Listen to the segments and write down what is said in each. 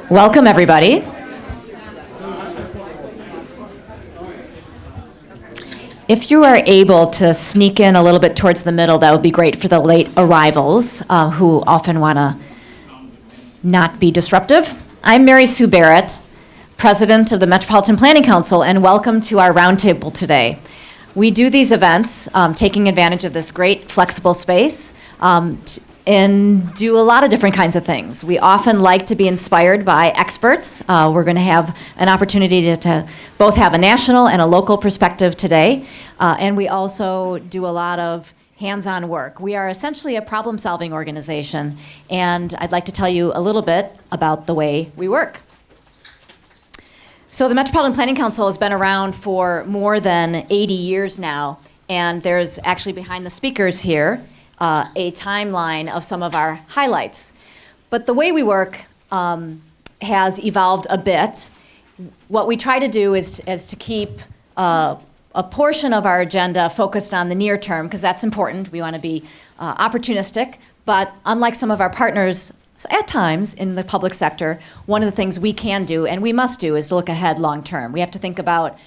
Welcome, everybody. If you are able to sneak in a little bit towards the middle, that would be great for the late arrivals who often want to not be disruptive. I'm Mary Sue Barrett, President of the Metropolitan Planning Council, and welcome to our Roundtable today. We do these events taking advantage of this great flexible space and do a lot of different kinds of things. We often like to be inspired by experts. We're going to have an opportunity to both have a national and a local perspective today. And we also do a lot of hands-on work. We are essentially a problem-solving organization, and I'd like to tell you a little bit about the way we work. So the Metropolitan Planning Council has been around for more than 80 years now, and there's actually behind the speakers here a timeline of some of our highlights. But the way we work has evolved a bit. What we try to do is to keep a portion of our agenda focused on the near term, because that's important. We want to be opportunistic, but unlike some of our partners at times in the public sector, one of the things we can do and we must do is to look ahead long term. We have to think about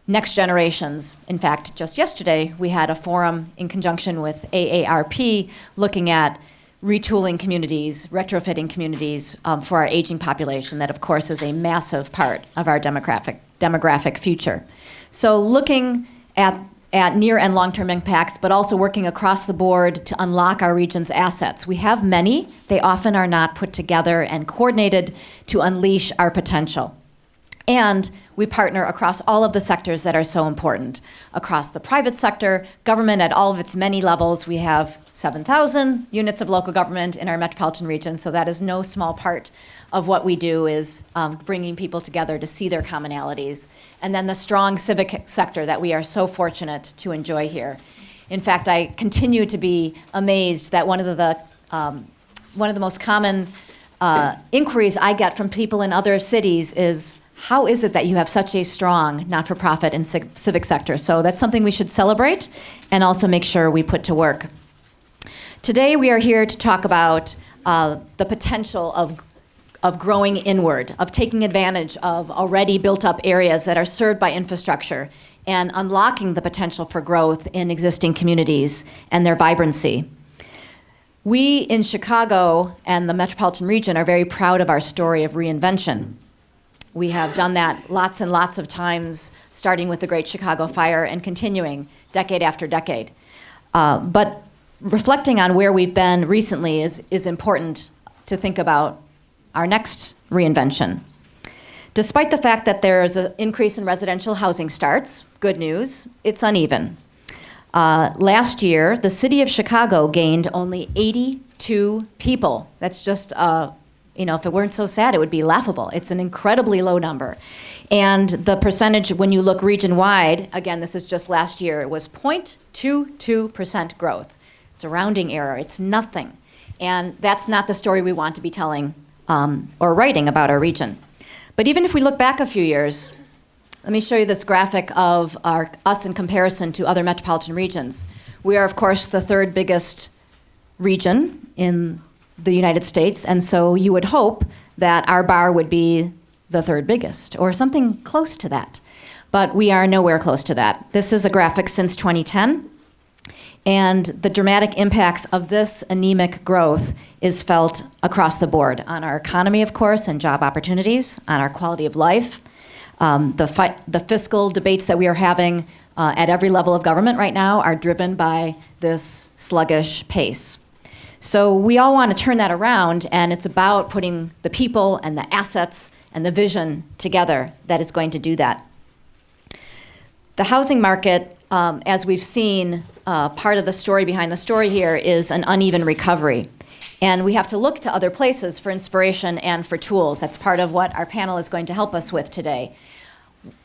next generations. In fact, just yesterday, we had a forum in conjunction with AARP looking at retooling communities, retrofitting communities for our aging population. That, of course, is a massive part of our demographic future. So looking at near and long-term impacts, but also working across the board to unlock our region's assets. We have many. They often are not put together and coordinated to unleash our potential. And we partner across all of the sectors that are so important. Across the private sector, government at all of its many levels. We have 7,000 units of local government in our metropolitan region, so that is no small part of what we do is bringing people together to see their commonalities. And then the strong civic sector that we are so fortunate to enjoy here. In fact, I continue to be amazed that one of the most common inquiries I get from people in other cities is, how is it that you have such a strong not-for-profit and civic sector? So that's something we should celebrate and also make sure we put to work. Today we are here to talk about the potential of growing inward, of taking advantage of already built-up areas that are served by infrastructure and unlocking the potential for growth in existing communities and their vibrancy. We in Chicago and the metropolitan region are very proud of our story of reinvention. We have done that lots and lots of times, starting with the Great Chicago Fire and continuing decade after decade. But reflecting on where we've been recently is important to think about our next reinvention. Despite the fact that there is an increase in residential housing starts, good news, it's uneven. Last year, the city of Chicago gained only 82 people. That's just if it weren't so sad, it would be laughable. It's an incredibly low number. And the percentage, when you look region-wide, again, this is just last year, it was 0.22% growth. It's a rounding error. It's nothing. And that's not the story we want to be telling or writing about our region. But even if we look back a few years, let me show you this graphic of us in comparison to other metropolitan regions. We are, of course, the third biggest region in the United States, and so you would hope that our bar would be the third biggest, or something close to that. But we are nowhere close to that. This is a graphic since 2010, and the dramatic impacts of this anemic growth is felt across the board, on our economy, of course, and job opportunities, on our quality of life. The fiscal debates that we are having at every level of government right now are driven by this sluggish pace. So we all want to turn that around, and it's about putting the people and the assets and the vision together that is going to do that. The housing market, as we've seen, part of the story behind the story here is an uneven recovery. And we have to look to other places for inspiration and for tools. That's part of what our panel is going to help us with today.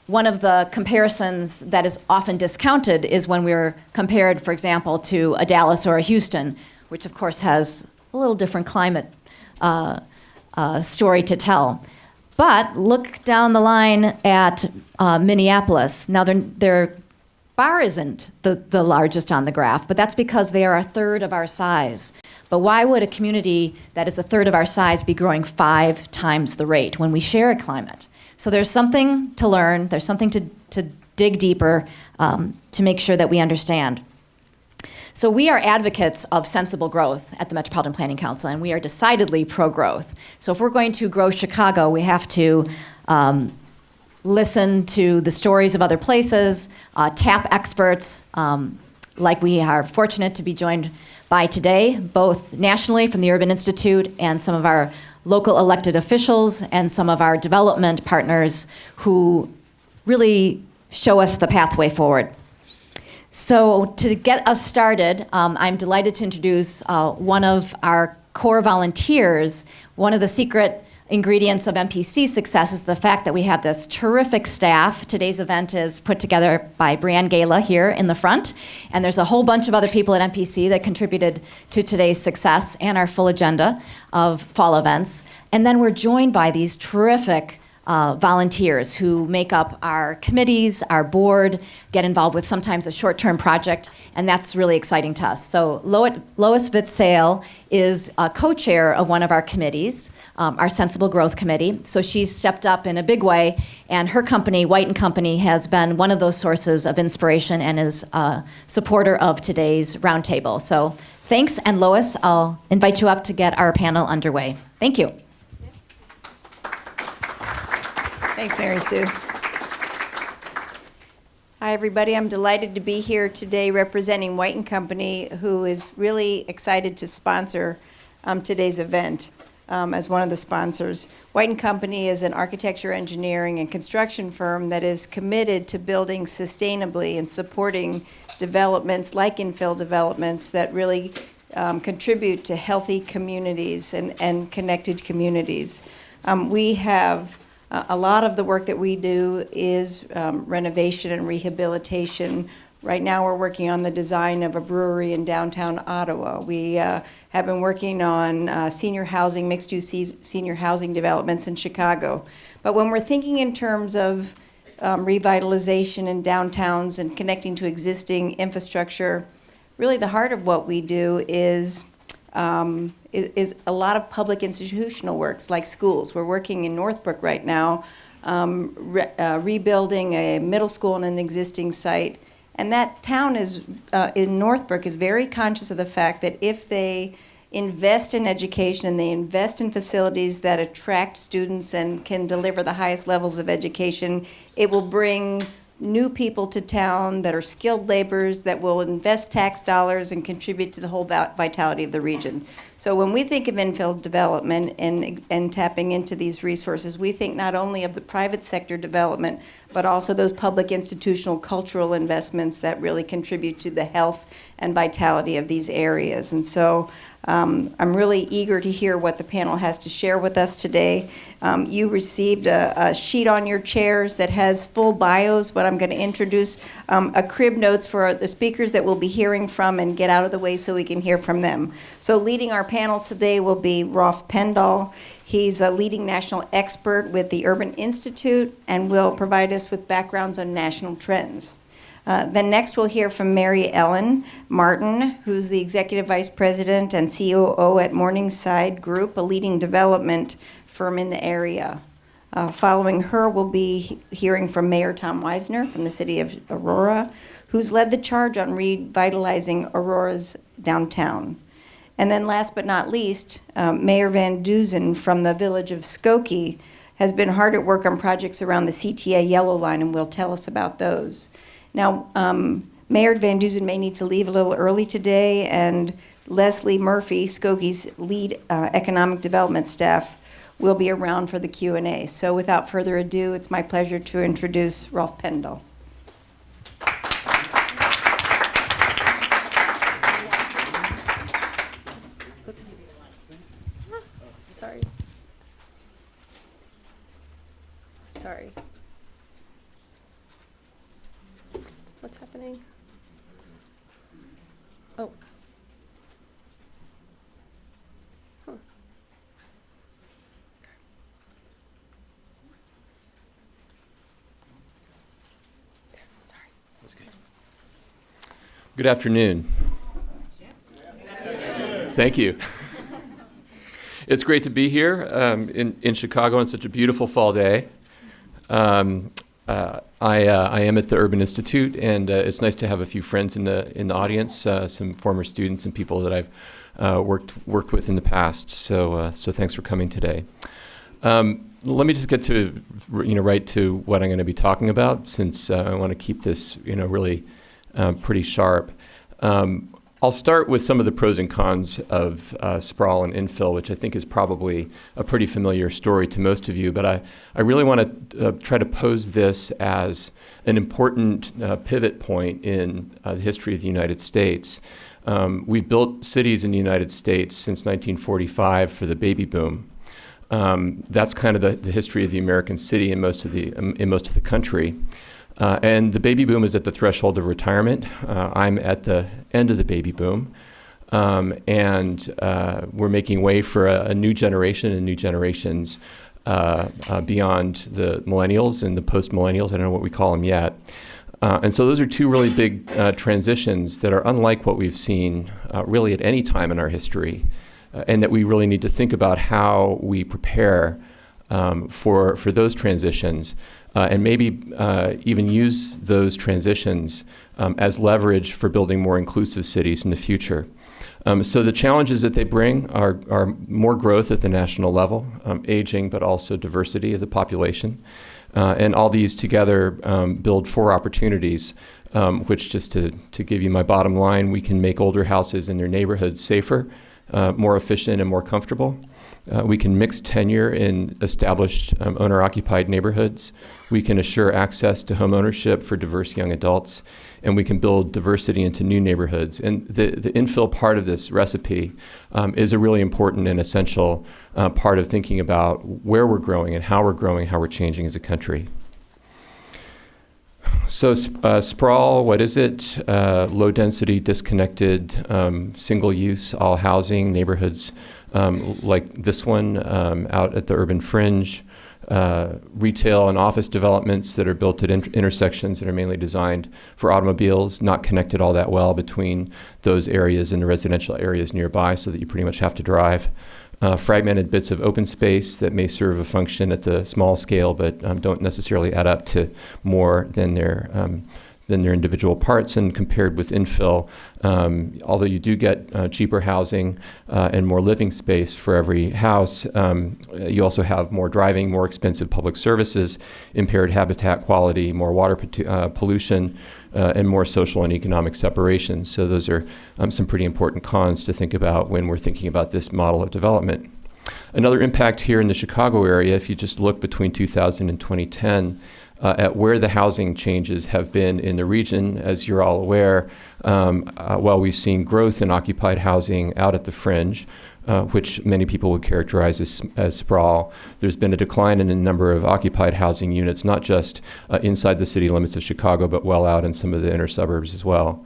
One of the comparisons that is often discounted is when we're compared, for example, to a Dallas or a Houston, which of course has a little different climate story to tell. But look down the line at Minneapolis. Now they're Bar isn't the largest on the graph, but that's because they are a third of our size. But why would a community that is a third of our size be growing 5 times the rate when we share a climate? So there's something to learn, there's something to dig deeper to make sure that we understand. So we are advocates of sensible growth at the Metropolitan Planning Council, and we are decidedly pro-growth. So if we're going to grow Chicago, we have to listen to the stories of other places, tap experts, like we are fortunate to be joined by today, both nationally from the Urban Institute and some of our local elected officials and some of our development partners who really show us the pathway forward. So to get us started, I'm delighted to introduce one of our core volunteers. One of the secret ingredients of MPC success is the fact that we have this terrific staff. Today's event is put together by Brianne Gala here in the front, and there's a whole bunch of other people at MPC that contributed to today's success and our full agenda of fall events. And then we're joined by these terrific volunteers who make up our committees, our board, get involved with sometimes a short-term project, and that's really exciting to us. So Lois Vitsail is a co-chair of one of our committees, our Sensible Growth Committee. So she's stepped up in a big way, and her company, White & Company, has been one of those sources of inspiration and is a supporter of today's roundtable. So thanks, and Lois, I'll invite you up to get our panel underway. Thank you. Thanks, Mary Sue. Hi, everybody. I'm delighted to be here today representing White & Company, who is really excited to sponsor today's event as one of the sponsors. White & Company is an architecture, engineering, and construction firm that is committed to building sustainably and supporting developments like infill developments that really contribute to healthy communities and connected communities. We have a lot of the work that we do is renovation and rehabilitation. Right now we're working on the design of a brewery in downtown Ottawa. We have been working on senior housing, mixed-use senior housing developments in Chicago. But when we're thinking in terms of revitalization in downtowns and connecting to existing infrastructure, really the heart of what we do is a lot of public institutional works like schools. We're working in Northbrook right now, rebuilding a middle school on an existing site. And that town is, in Northbrook, is very conscious of the fact that if they invest in education and they invest in facilities that attract students and can deliver the highest levels of education, it will bring new people to town that are skilled laborers that will invest tax dollars and contribute to the whole vitality of the region. So when we think of infill development and tapping into these resources, we think not only of the private sector development, but also those public institutional cultural investments that really contribute to the health and vitality of these areas. And so I'm really eager to hear what the panel has to share with us today. You received a sheet on your chairs that has full bios, but I'm going to introduce a crib notes for the speakers that we'll be hearing from and get out of the way so we can hear from them. So leading our panel today will be Rolf Pendahl. He's a leading national expert with the Urban Institute and will provide us with backgrounds on national trends. Then next we'll hear from Mary Ellen Martin, who's the Executive Vice President and COO at Morningside Group, a leading development firm in the area. Following her, we'll be hearing from Mayor Tom Weisner from the city of Aurora, who's led the charge on revitalizing Aurora's downtown. And then last but not least, Mayor Van Duzen from the village of Skokie has been hard at work on projects around the CTA Yellow Line and will tell us about those. Now, Mayor Van Duzen may need to leave a little early today, and Leslie Murphy, Skokie's lead economic development staff, will be around for the Q&A. So without further ado, it's my pleasure to introduce Rolf Pendahl. Oops. Sorry. Sorry. What's happening? Oh. Huh. There, sorry. That's good. Good afternoon. Thank you. It's great to be here in Chicago on such a beautiful fall day. I am at the Urban Institute, and it's nice to have a few friends in the audience, some former students and people that I've worked with in the past. So thanks for coming today. Let me just get to right to what I'm going to be talking about, since I want to keep this really pretty sharp. I'll start with some of the pros and cons of sprawl and infill, which I think is probably a pretty familiar story to most of you, but I really want to try to pose this as an important pivot point in the history of the United States. We've built cities in the United States since 1945 for the baby boom. That's kind of the history of the American city in most of the country. And the baby boom is at the threshold of retirement. I'm at the end of the baby boom. And we're making way for a new generation and new generations beyond the millennials and the post-millennials. I don't know what we call them yet. And so those are two really big transitions that are unlike what we've seen really at any time in our history, and that we really need to think about how we prepare for those transitions. And maybe even use those transitions as leverage for building more inclusive cities in the future. So the challenges that they bring are more growth at the national level, aging, but also diversity of the population. And all these together build four opportunities, which, just to give you my bottom line, we can make older houses in their neighborhoods safer, more efficient, and more comfortable. We can mix tenure in established owner-occupied neighborhoods. We can assure access to home ownership for diverse young adults, and we can build diversity into new neighborhoods. And the infill part of this recipe is a really important and essential part of thinking about where we're growing and how we're changing as a country. So sprawl, what is it? Low density, disconnected, single use, all housing neighborhoods like this one out at the urban fringe, retail and office developments that are built at intersections that are mainly designed for automobiles, not connected all that well between those areas and the residential areas nearby, so that you pretty much have to drive. Fragmented bits of open space that may serve a function at the small scale, but don't necessarily add up to more than their individual parts. And compared with infill, although you do get cheaper housing and more living space for every house, you also have more driving, more expensive public services, impaired habitat quality, more water pollution, and more social and economic separation. So those are some pretty important cons to think about when we're thinking about this model of development. Another impact here in the Chicago area, if you just look between 2000 and 2010, at where the housing changes have been in the region, as you're all aware, while we've seen growth in occupied housing out at the fringe, which many people would characterize as sprawl, there's been a decline in the number of occupied housing units, not just inside the city limits of Chicago, but well out in some of the inner suburbs as well.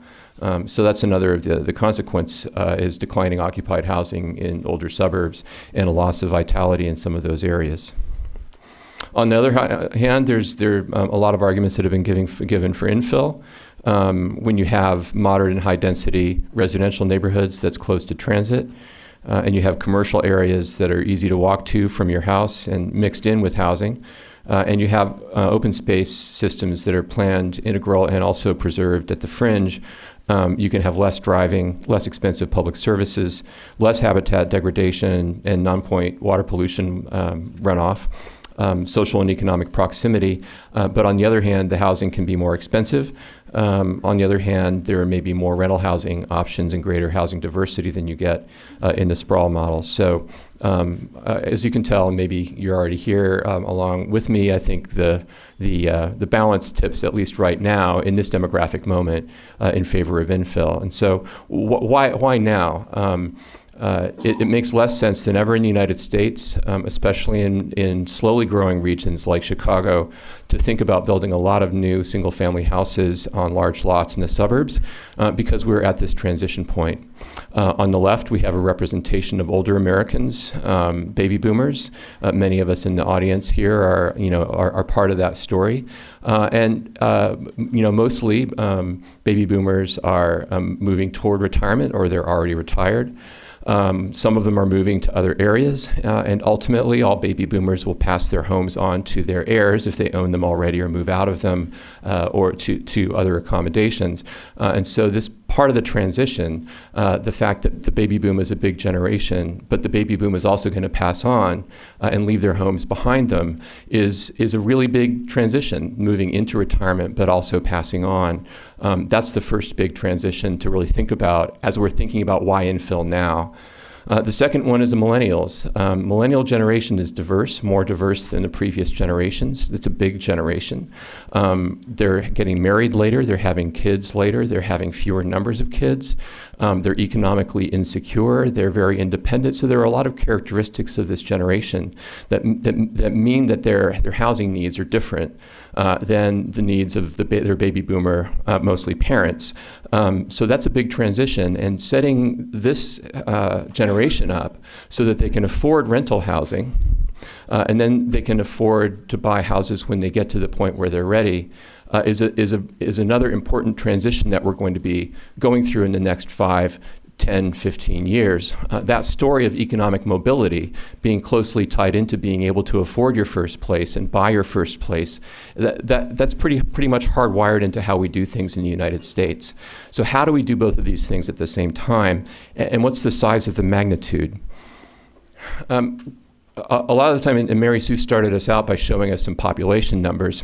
So that's another of the consequence is declining occupied housing in older suburbs and a loss of vitality in some of those areas. On the other hand, there are a lot of arguments that have been given for infill. When you have moderate and high density residential neighborhoods that's close to transit, and you have commercial areas that are easy to walk to from your house and mixed in with housing, and you have open space systems that are planned, integral, and also preserved at the fringe, you can have less driving, less expensive public services, less habitat degradation and non-point water pollution runoff. Social and economic proximity, but on the other hand, the housing can be more expensive. On the other hand, there may be more rental housing options and greater housing diversity than you get in the sprawl model. So as you can tell, maybe you're already here along with me, I think the balance tips, at least right now in this demographic moment, in favor of infill. And so why now? it makes less sense than ever in the United States, especially in slowly growing regions like Chicago, to think about building a lot of new single-family houses on large lots in the suburbs because we're at this transition point. On the left, we have a representation of older Americans, baby boomers. Many of us in the audience here are part of that story. Mostly baby boomers are moving toward retirement or they're already retired. Some of them are moving to other areas, and ultimately all baby boomers will pass their homes on to their heirs if they own them already or move out of them or to other accommodations. And so this part of the transition, the fact that the baby boom is a big generation, but the baby boom is also going to pass on and leave their homes behind them is a really big transition, moving into retirement, but also passing on. That's the first big transition to really think about as we're thinking about why infill now. The second one is the millennials. Millennial generation is diverse, more diverse than the previous generations. It's a big generation. They're getting married later, they're having kids later, they're having fewer numbers of kids. They're economically insecure, they're very independent. So there are a lot of characteristics of this generation that mean that their housing needs are different than the needs of their baby boomer, mostly parents. So that's a big transition, and setting this generation up so that they can afford rental housing, and then they can afford to buy houses when they get to the point where they're ready, is another important transition that we're going to be going through in the next 5, 10, 15 years. That story of economic mobility being closely tied into being able to afford your first place and buy your first place, that's pretty much hardwired into how we do things in the United States. So how do we do both of these things at the same time? And what's the size of the magnitude? A lot of the time, and Mary Sue started us out by showing us some population numbers.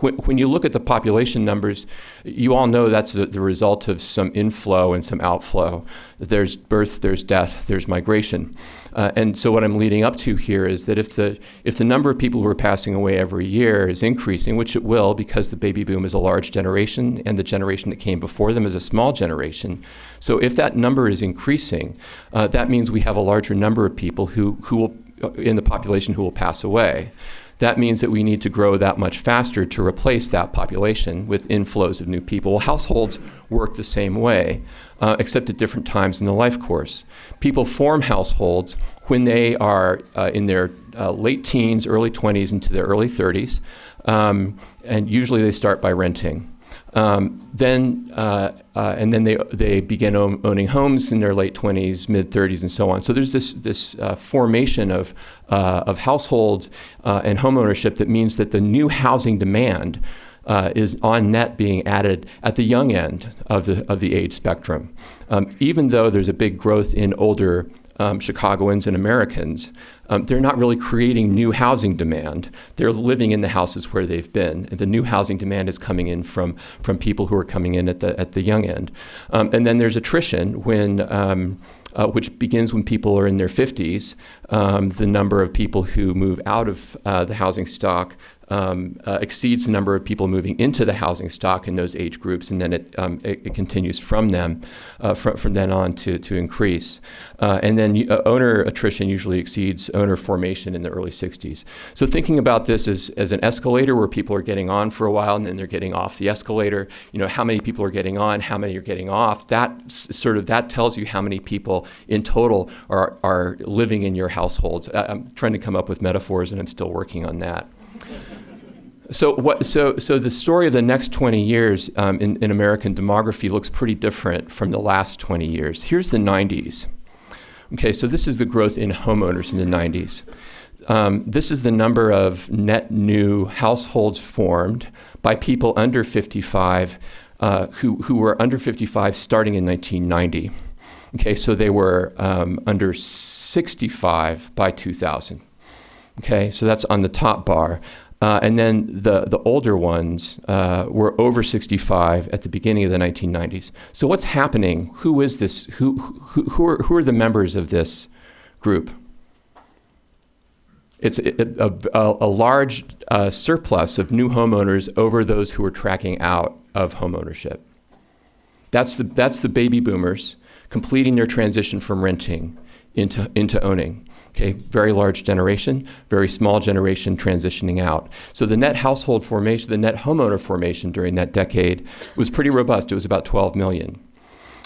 When you look at the population numbers, you all know that's the result of some inflow and some outflow. There's birth, there's death, there's migration. And so what I'm leading up to here is that if the number of people who are passing away every year is increasing, which it will because the baby boom is a large generation and the generation that came before them is a small generation. So if that number is increasing, that means we have a larger number of people who will in the population who will pass away. That means that we need to grow that much faster to replace that population with inflows of new people. Well, households work the same way, except at different times in the life course. People form households when they are in their late teens, early 20s into their early 30s, and usually they start by renting. And then they begin owning homes in their late 20s, mid 30s, and so on. So there's this formation of households and home ownership that means that the new housing demand is on net being added at the young end of the age spectrum. Even though there's a big growth in older Chicagoans and Americans, they're not really creating new housing demand. They're living in the houses where they've been. And the new housing demand is coming in from people who are coming in at the young end. And then there's attrition which begins when people are in their 50s. The number of people who move out of the housing stock exceeds the number of people moving into the housing stock in those age groups, and then it continues from then on to increase. And then owner attrition usually exceeds owner formation in the early 60s. So thinking about this as an escalator where people are getting on for a while and then they're getting off the escalator, how many people are getting on, how many are getting off, that tells you how many people in total are living in your households. I'm trying to come up with metaphors and I'm still working on that. So the story of the next 20 years in American demography looks pretty different from the last 20 years. Here's the 90s. Okay, so this is the growth in homeowners in the 90s. This is the number of net new households formed by people under 55 who were under 55 starting in 1990. Okay, so they were under 65 by 2000. Okay, so that's on the top bar. And then the older ones were over 65 at the beginning of the 1990s. So what's happening? Who is this? Who are the members of this group? It's a large surplus of new homeowners over those who are tracking out of homeownership. That's the baby boomers completing their transition from renting into owning. Okay, very large generation, very small generation transitioning out. So the net household formation, the net homeowner formation during that decade was pretty robust. It was about 12 million.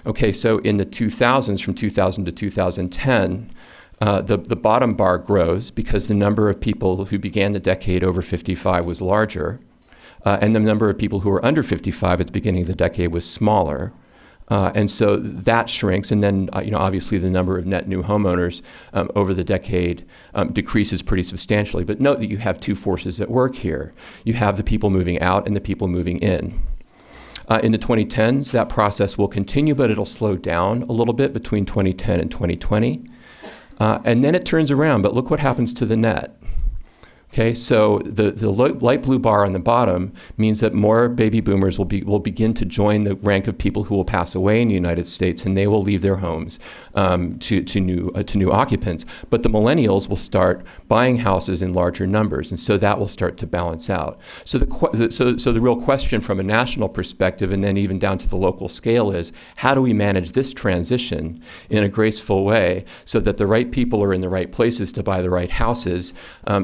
Okay, so in the 2000s, from 2000 to 2010, the bottom bar grows because the number of people who began the decade over 55 was larger, and the number of people who were under 55 at the beginning of the decade was smaller. And so that shrinks, and then obviously the number of net new homeowners over the decade decreases pretty substantially. But note that you have two forces at work here. You have the people moving out and the people moving in. In the 2010s, that process will continue, but it'll slow down a little bit between 2010 and 2020. And then it turns around, but look what happens to the net. Okay, so the light blue bar on the bottom means that more baby boomers will begin to join the rank of people who will pass away in the United States, and they will leave their homes to new occupants. But the millennials will start buying houses in larger numbers, and so that will start to balance out. So the real question from a national perspective, and then even down to the local scale, is how do we manage this transition in a graceful way so that the right people are in the right places to buy the right houses,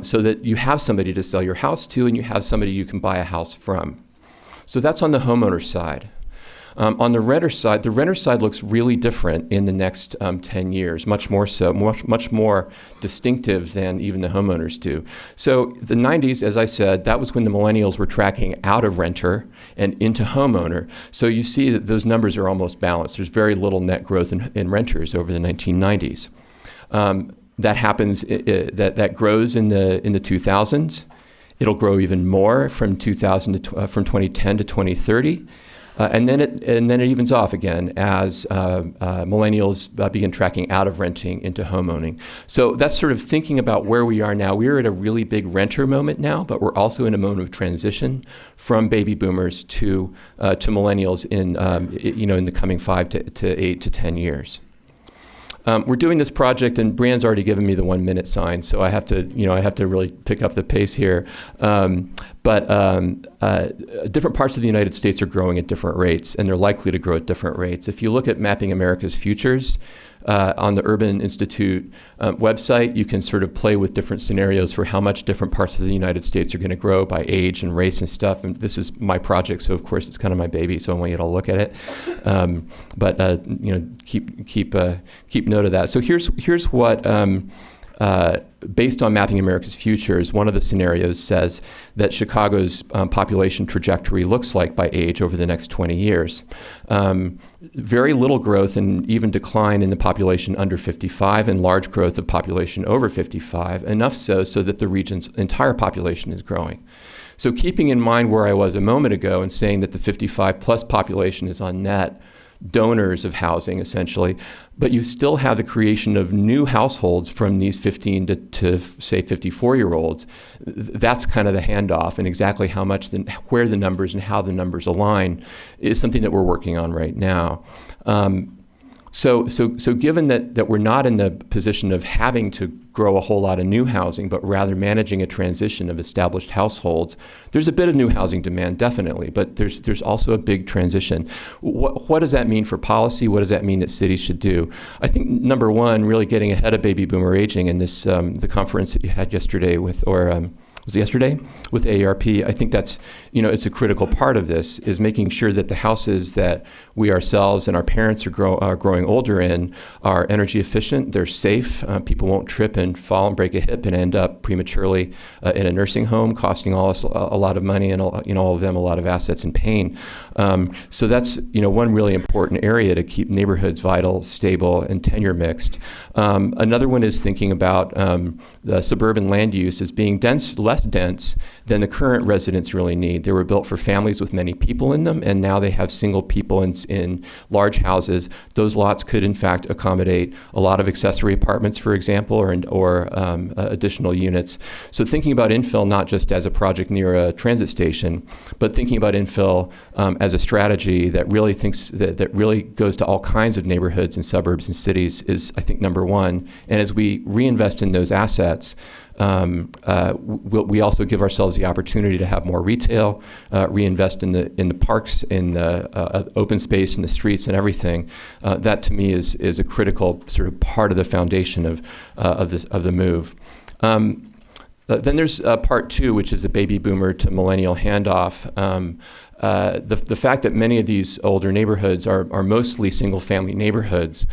so that you have somebody to sell your house to and you have somebody you can buy a house from. So that's on the homeowner side. On the renter side looks really different in the next 10 years, much more so, much more distinctive than even the homeowners do. So the 90s, as I said, that was when the millennials were tracking out of renter and into homeowner. So you see that those numbers are almost balanced. There's very little net growth in renters over the 1990s. That happens, that grows in the 2000s. It'll grow even more from 2010 to 2030, and then it evens off again as millennials begin tracking out of renting into homeowning. So that's sort of thinking about where we are now. We're at a really big renter moment now, but we're also in a moment of transition from baby boomers to millennials in the coming 5 to 8 to 10 years. We're doing this project, and Brianne's already given me the 1 minute sign, so I have to really pick up the pace here. But different parts of the United States are growing at different rates, and they're likely to grow at different rates. If you look at Mapping America's Futures on the Urban Institute website, you can sort of play with different scenarios for how much different parts of the United States are going to grow by age and race and stuff. And this is my project, so of course it's kind of my baby, so I want you to look at it. Keep note of that. So here's what. Based on Mapping America's Futures, one of the scenarios says that Chicago's population trajectory looks like by age over the next 20 years. Very little growth and even decline in the population under 55 and large growth of population over 55, enough so that the region's entire population is growing. So keeping in mind where I was a moment ago and saying that the 55 plus population is on net donors of housing, essentially, but you still have the creation of new households from these 15 to say 54-year-olds. That's kind of the handoff, and exactly how much, where the numbers and how the numbers align is something that we're working on right now. So given that we're not in the position of having to grow a whole lot of new housing, but rather managing a transition of established households, there's a bit of new housing demand, definitely, but there's also a big transition. What does that mean for policy? What does that mean that cities should do? I think, number one, really getting ahead of baby boomer aging, and this the conference that you had yesterday with AARP, I think that's, it's a critical part of this, is making sure that the houses that we ourselves and our parents are growing older in are energy efficient, they're safe, people won't trip and fall and break a hip and end up prematurely in a nursing home, costing us a lot of money and all of them a lot of assets and pain. So that's one really important area to keep neighborhoods vital, stable, and tenure mixed. Another one is thinking about the suburban land use as being less dense than the current residents really need. They were built for families with many people in them, and now they have single people in large houses. Those lots could, in fact, accommodate a lot of accessory apartments, for example, or additional units. So thinking about infill not just as a project near a transit station, but thinking about infill as a strategy that really that really goes to all kinds of neighborhoods and suburbs and cities is, I think, number one. And as we reinvest in those assets, we also give ourselves the opportunity to have more retail, reinvest in the parks, in the open space, in the streets, and everything. That to me is a critical sort of part of the foundation of the move. Then there's part two, which is the baby boomer to millennial handoff. The fact that many of these older neighborhoods are mostly single-family neighborhoods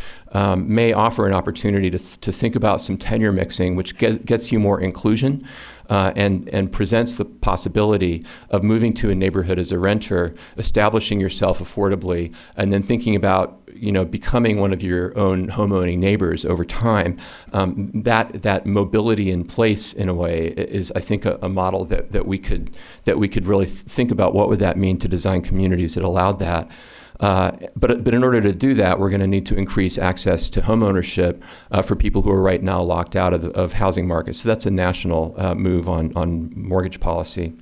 may offer an opportunity to think about some tenure mixing, which gets you more inclusion and presents the possibility of moving to a neighborhood as a renter, establishing yourself affordably, and then thinking about becoming one of your own homeowning neighbors over time. That mobility in place, in a way, is, I think, a model that we could really think about. What would that mean to design communities that allowed that? But in order to do that, we're going to need to increase access to homeownership for people who are right now locked out of housing markets. So that's a national move on mortgage policy.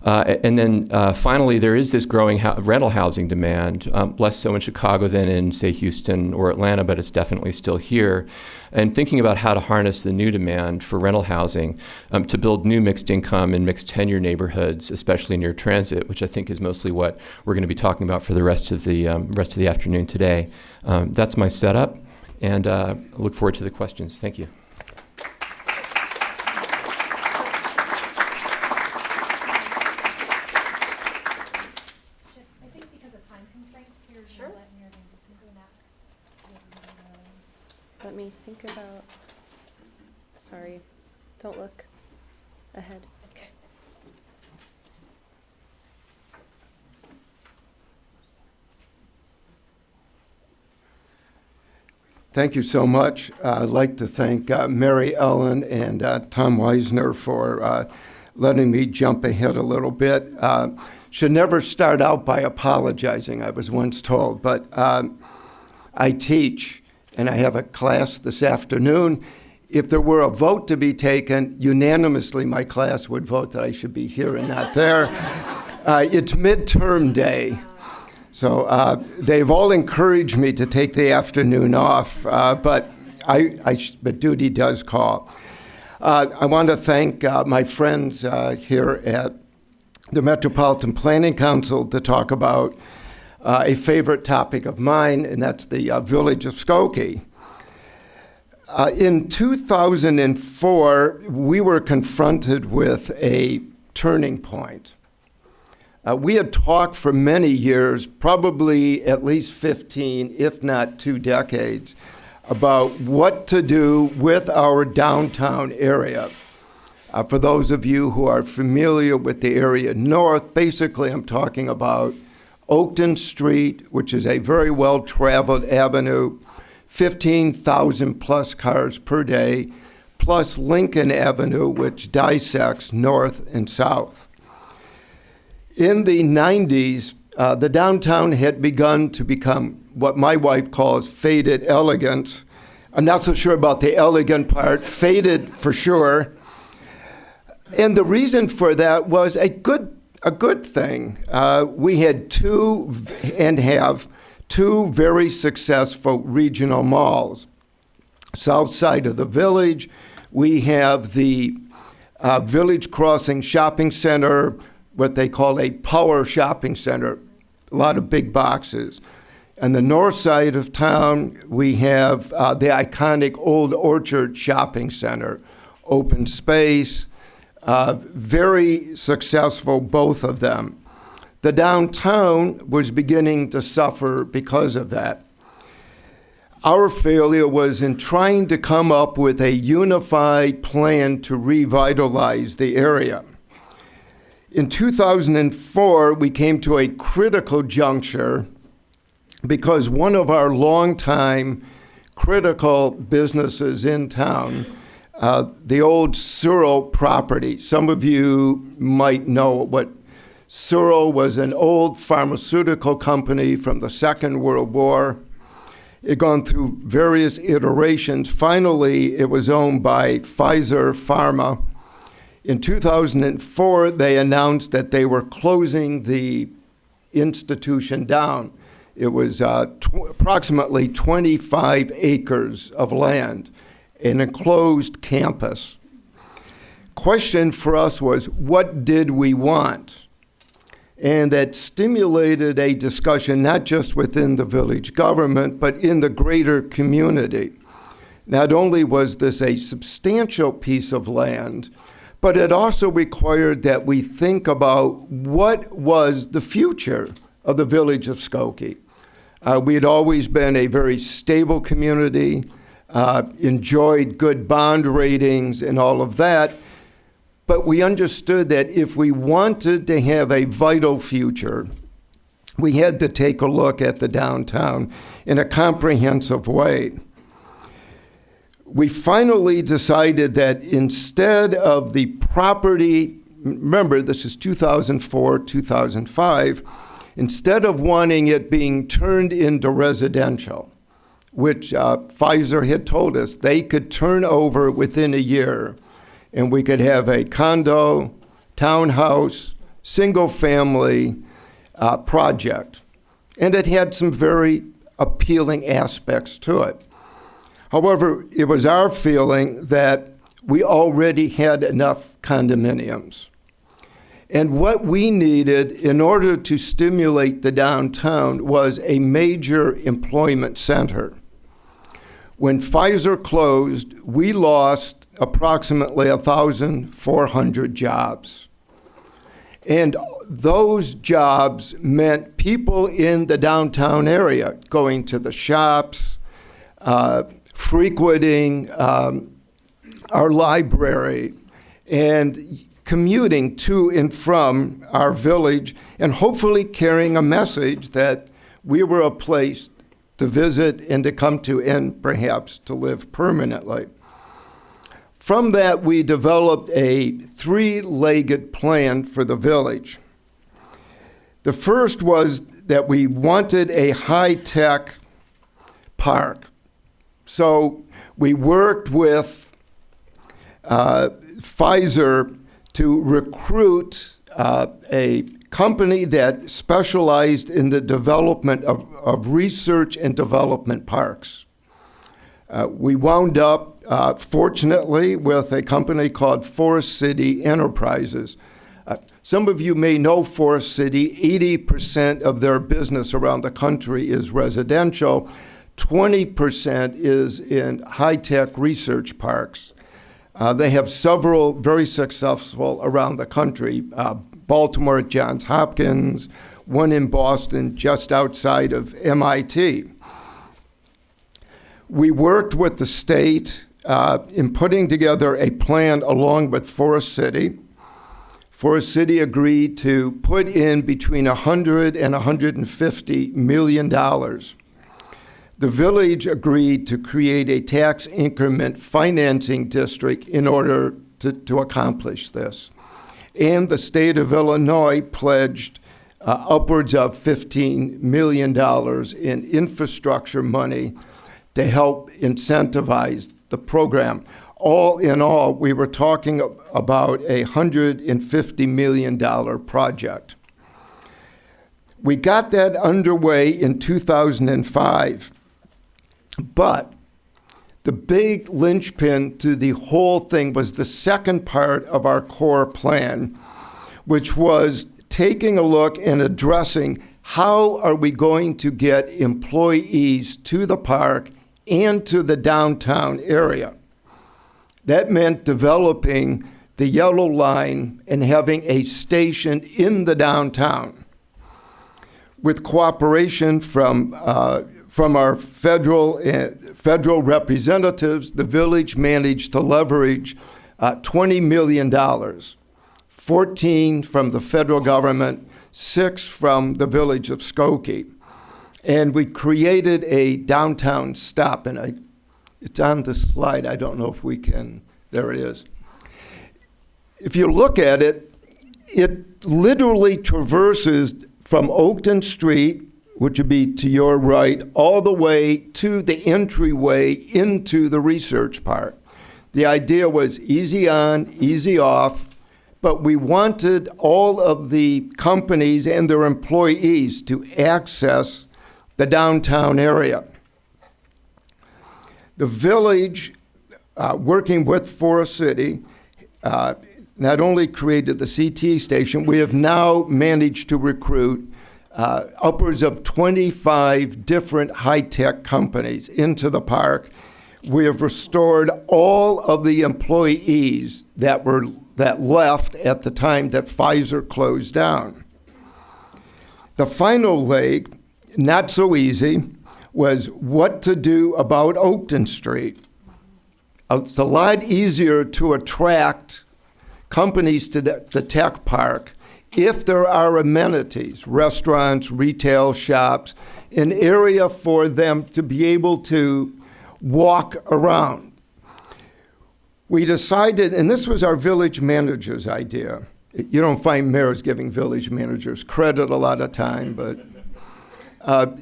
And then finally, there is this growing rental housing demand, less so in Chicago than in, say, Houston or Atlanta, but it's definitely still here. And thinking about how to harness the new demand for rental housing to build new mixed income and mixed tenure neighborhoods, especially near transit, which I think is mostly what we're going to be talking about for the rest of the afternoon today. That's my setup, and I look forward to the questions. Thank you. Let me think about, sorry, don't look ahead. Okay. Thank you so much. I'd like to thank Mary Ellen and Tom Weisner for letting me jump ahead a little bit. Should never start out by apologizing, I was once told, but I teach. And I have a class this afternoon. If there were a vote to be taken, unanimously my class would vote that I should be here and not there. It's midterm day. So they've all encouraged me to take the afternoon off, but duty does call. I want to thank my friends here at the Metropolitan Planning Council to talk about a favorite topic of mine, and that's the village of Skokie. In 2004, we were confronted with a turning point. We had talked for many years, probably at least 15, if not 2 decades, about what to do with our downtown area. For those of you who are familiar with the area north, basically I'm talking about Oakton Street, which is a very well-traveled avenue, 15,000 plus cars per day, plus Lincoln Avenue, which dissects north and south. In the 90s, the downtown had begun to become what my wife calls faded elegance. I'm not so sure about the elegant part, faded for sure. And the reason for that was a good thing. We had have two very successful regional malls. South side of the village, we have the Village Crossing Shopping Center, what they call a power shopping center, a lot of big boxes. On the north side of town, we have the iconic Old Orchard Shopping Center, open space, very successful, both of them. The downtown was beginning to suffer because of that. Our failure was in trying to come up with a unified plan to revitalize the area. In 2004, we came to a critical juncture because one of our longtime critical businesses in town, the old Searle property. Some of you might know what Searle was, an old pharmaceutical company from the Second World War. It had gone through various iterations. Finally, it was owned by Pfizer Pharma. In 2004, they announced that they were closing the institution down. It was approximately 25 acres of land, an enclosed campus. question for us was, what did we want? And that stimulated a discussion not just within the village government, but in the greater community. Not only was this a substantial piece of land, but it also required that we think about what was the future of the village of Skokie. We had always been a very stable community, enjoyed good bond ratings and all of that, but we understood that if we wanted to have a vital future, we had to take a look at the downtown in a comprehensive way. We finally decided that instead of the property, remember this is 2004, 2005, instead of wanting it being turned into residential, which Pfizer had told us they could turn over within a year, and we could have a condo, townhouse, single-family project. And it had some very appealing aspects to it. However, it was our feeling that we already had enough condominiums. And what we needed in order to stimulate the downtown was a major employment center. When Pfizer closed, we lost approximately 1,400 jobs. And those jobs meant people in the downtown area going to the shops, frequenting our library, and commuting to and from our village, and hopefully carrying a message that we were a place to visit and to come to, and perhaps to live permanently. From that, we developed a three-legged plan for the village. The first was that we wanted a high-tech park. So we worked with Pfizer to recruit a company that specialized in the development of research and development parks. We wound up, fortunately, with a company called Forest City Enterprises. Some of you may know Forest City. 80% of their business around the country is residential. 20% is in high-tech research parks. They have several very successful around the country. Baltimore at Johns Hopkins, one in Boston just outside of MIT. We worked with the state in putting together a plan along with Forest City. Forest City agreed to put in between $100 and $150 million. The village agreed to create a tax increment financing district in order to accomplish this. And the state of Illinois pledged upwards of $15 million in infrastructure money to help incentivize the program. All in all, we were talking about a $150 million project. We got that underway in 2005, but the big linchpin to the whole thing was the second part of our core plan, which was taking a look and addressing how are we going to get employees to the park and to the downtown area. That meant developing the yellow line and having a station in the downtown. With cooperation from our federal representatives, the village managed to leverage $20 million, 14 from the federal government, 6 from the village of Skokie. And we created a downtown stop, and it's on the slide. I don't know if we can, there it is. If you look at it, it literally traverses from Oakton Street, which would be to your right, all the way to the entryway into the research park. The idea was easy on, easy off, but we wanted all of the companies and their employees to access the downtown area. The village, working with Forest City, not only created the CT station, we have now managed to recruit upwards of 25 different high-tech companies into the park. We have restored all of the employees that left at the time that Pfizer closed down. The final leg, not so easy, was what to do about Oakton Street. It's a lot easier to attract companies to the tech park if there are amenities, restaurants, retail shops, an area for them to be able to walk around. We decided, and this was our village manager's idea. You don't find mayors giving village managers credit a lot of time, but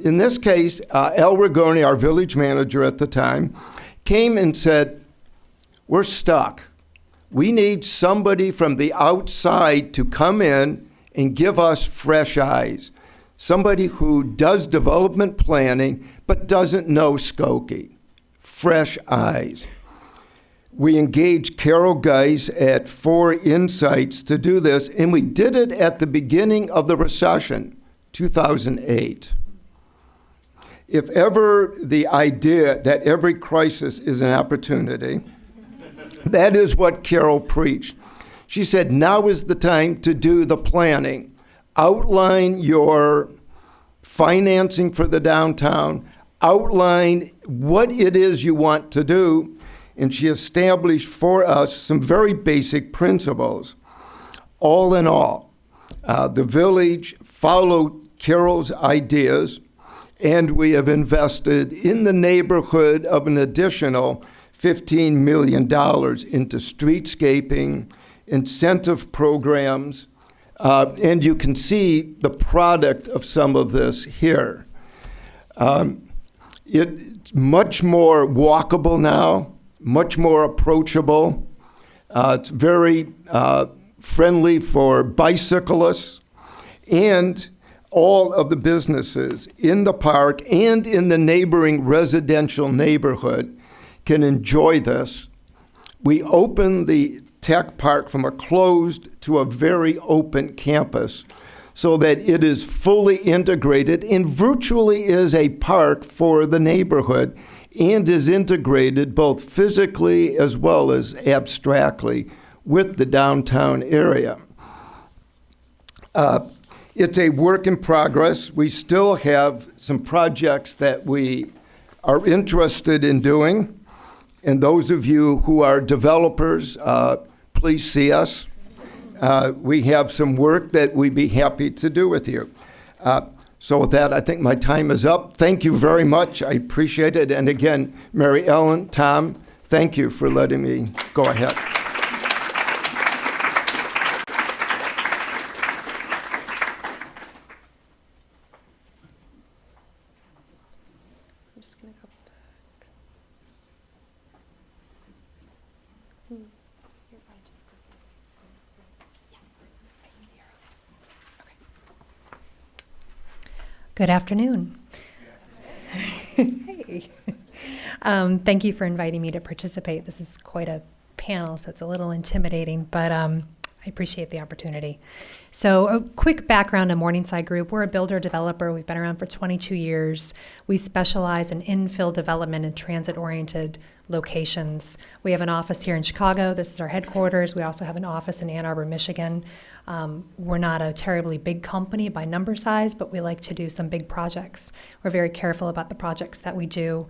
in this case, Al Rigoni, our village manager at the time, came and said, we're stuck. We need somebody from the outside to come in and give us fresh eyes. Somebody who does development planning but doesn't know Skokie. Fresh eyes. We engaged Carol Geis at 4 Insights to do this, and we did it at the beginning of the recession, 2008. If ever the idea that every crisis is an opportunity, that is what Carol preached. She said, now is the time to do the planning. Outline your financing for the downtown. Outline what it is you want to do. And she established for us some very basic principles. All in all, the village followed Carol's ideas, and we have invested in the neighborhood of an additional $15 million into streetscaping, incentive programs, and you can see the product of some of this here. It's much more walkable now, much more approachable. It's very friendly for bicyclists, and all of the businesses in the park and in the neighboring residential neighborhood can enjoy this. We open the tech park from a closed to a very open campus so that it is fully integrated and virtually is a park for the neighborhood and is integrated both physically as well as abstractly with the downtown area. It's a work in progress. We still have some projects that we are interested in doing. And those of you who are developers, please see us. We have some work that we'd be happy to do with you. So with that, I think my time is up. Thank you very much. I appreciate it. And again, Mary Ellen, Tom, thank you for letting me go ahead. I'm just gonna go back. You're fine, just go. Good afternoon. Hey. Thank you for inviting me to participate. This is quite a panel, so it's a little intimidating, but I appreciate the opportunity. So a quick background on Morningside Group. We're a builder developer. We've been around for 22 years. We specialize in infill development and transit-oriented locations. We have an office here in Chicago. This is our headquarters. We also have an office in Ann Arbor, Michigan. We're not a terribly big company by number size, but we like to do some big projects. We're very careful about the projects that we do.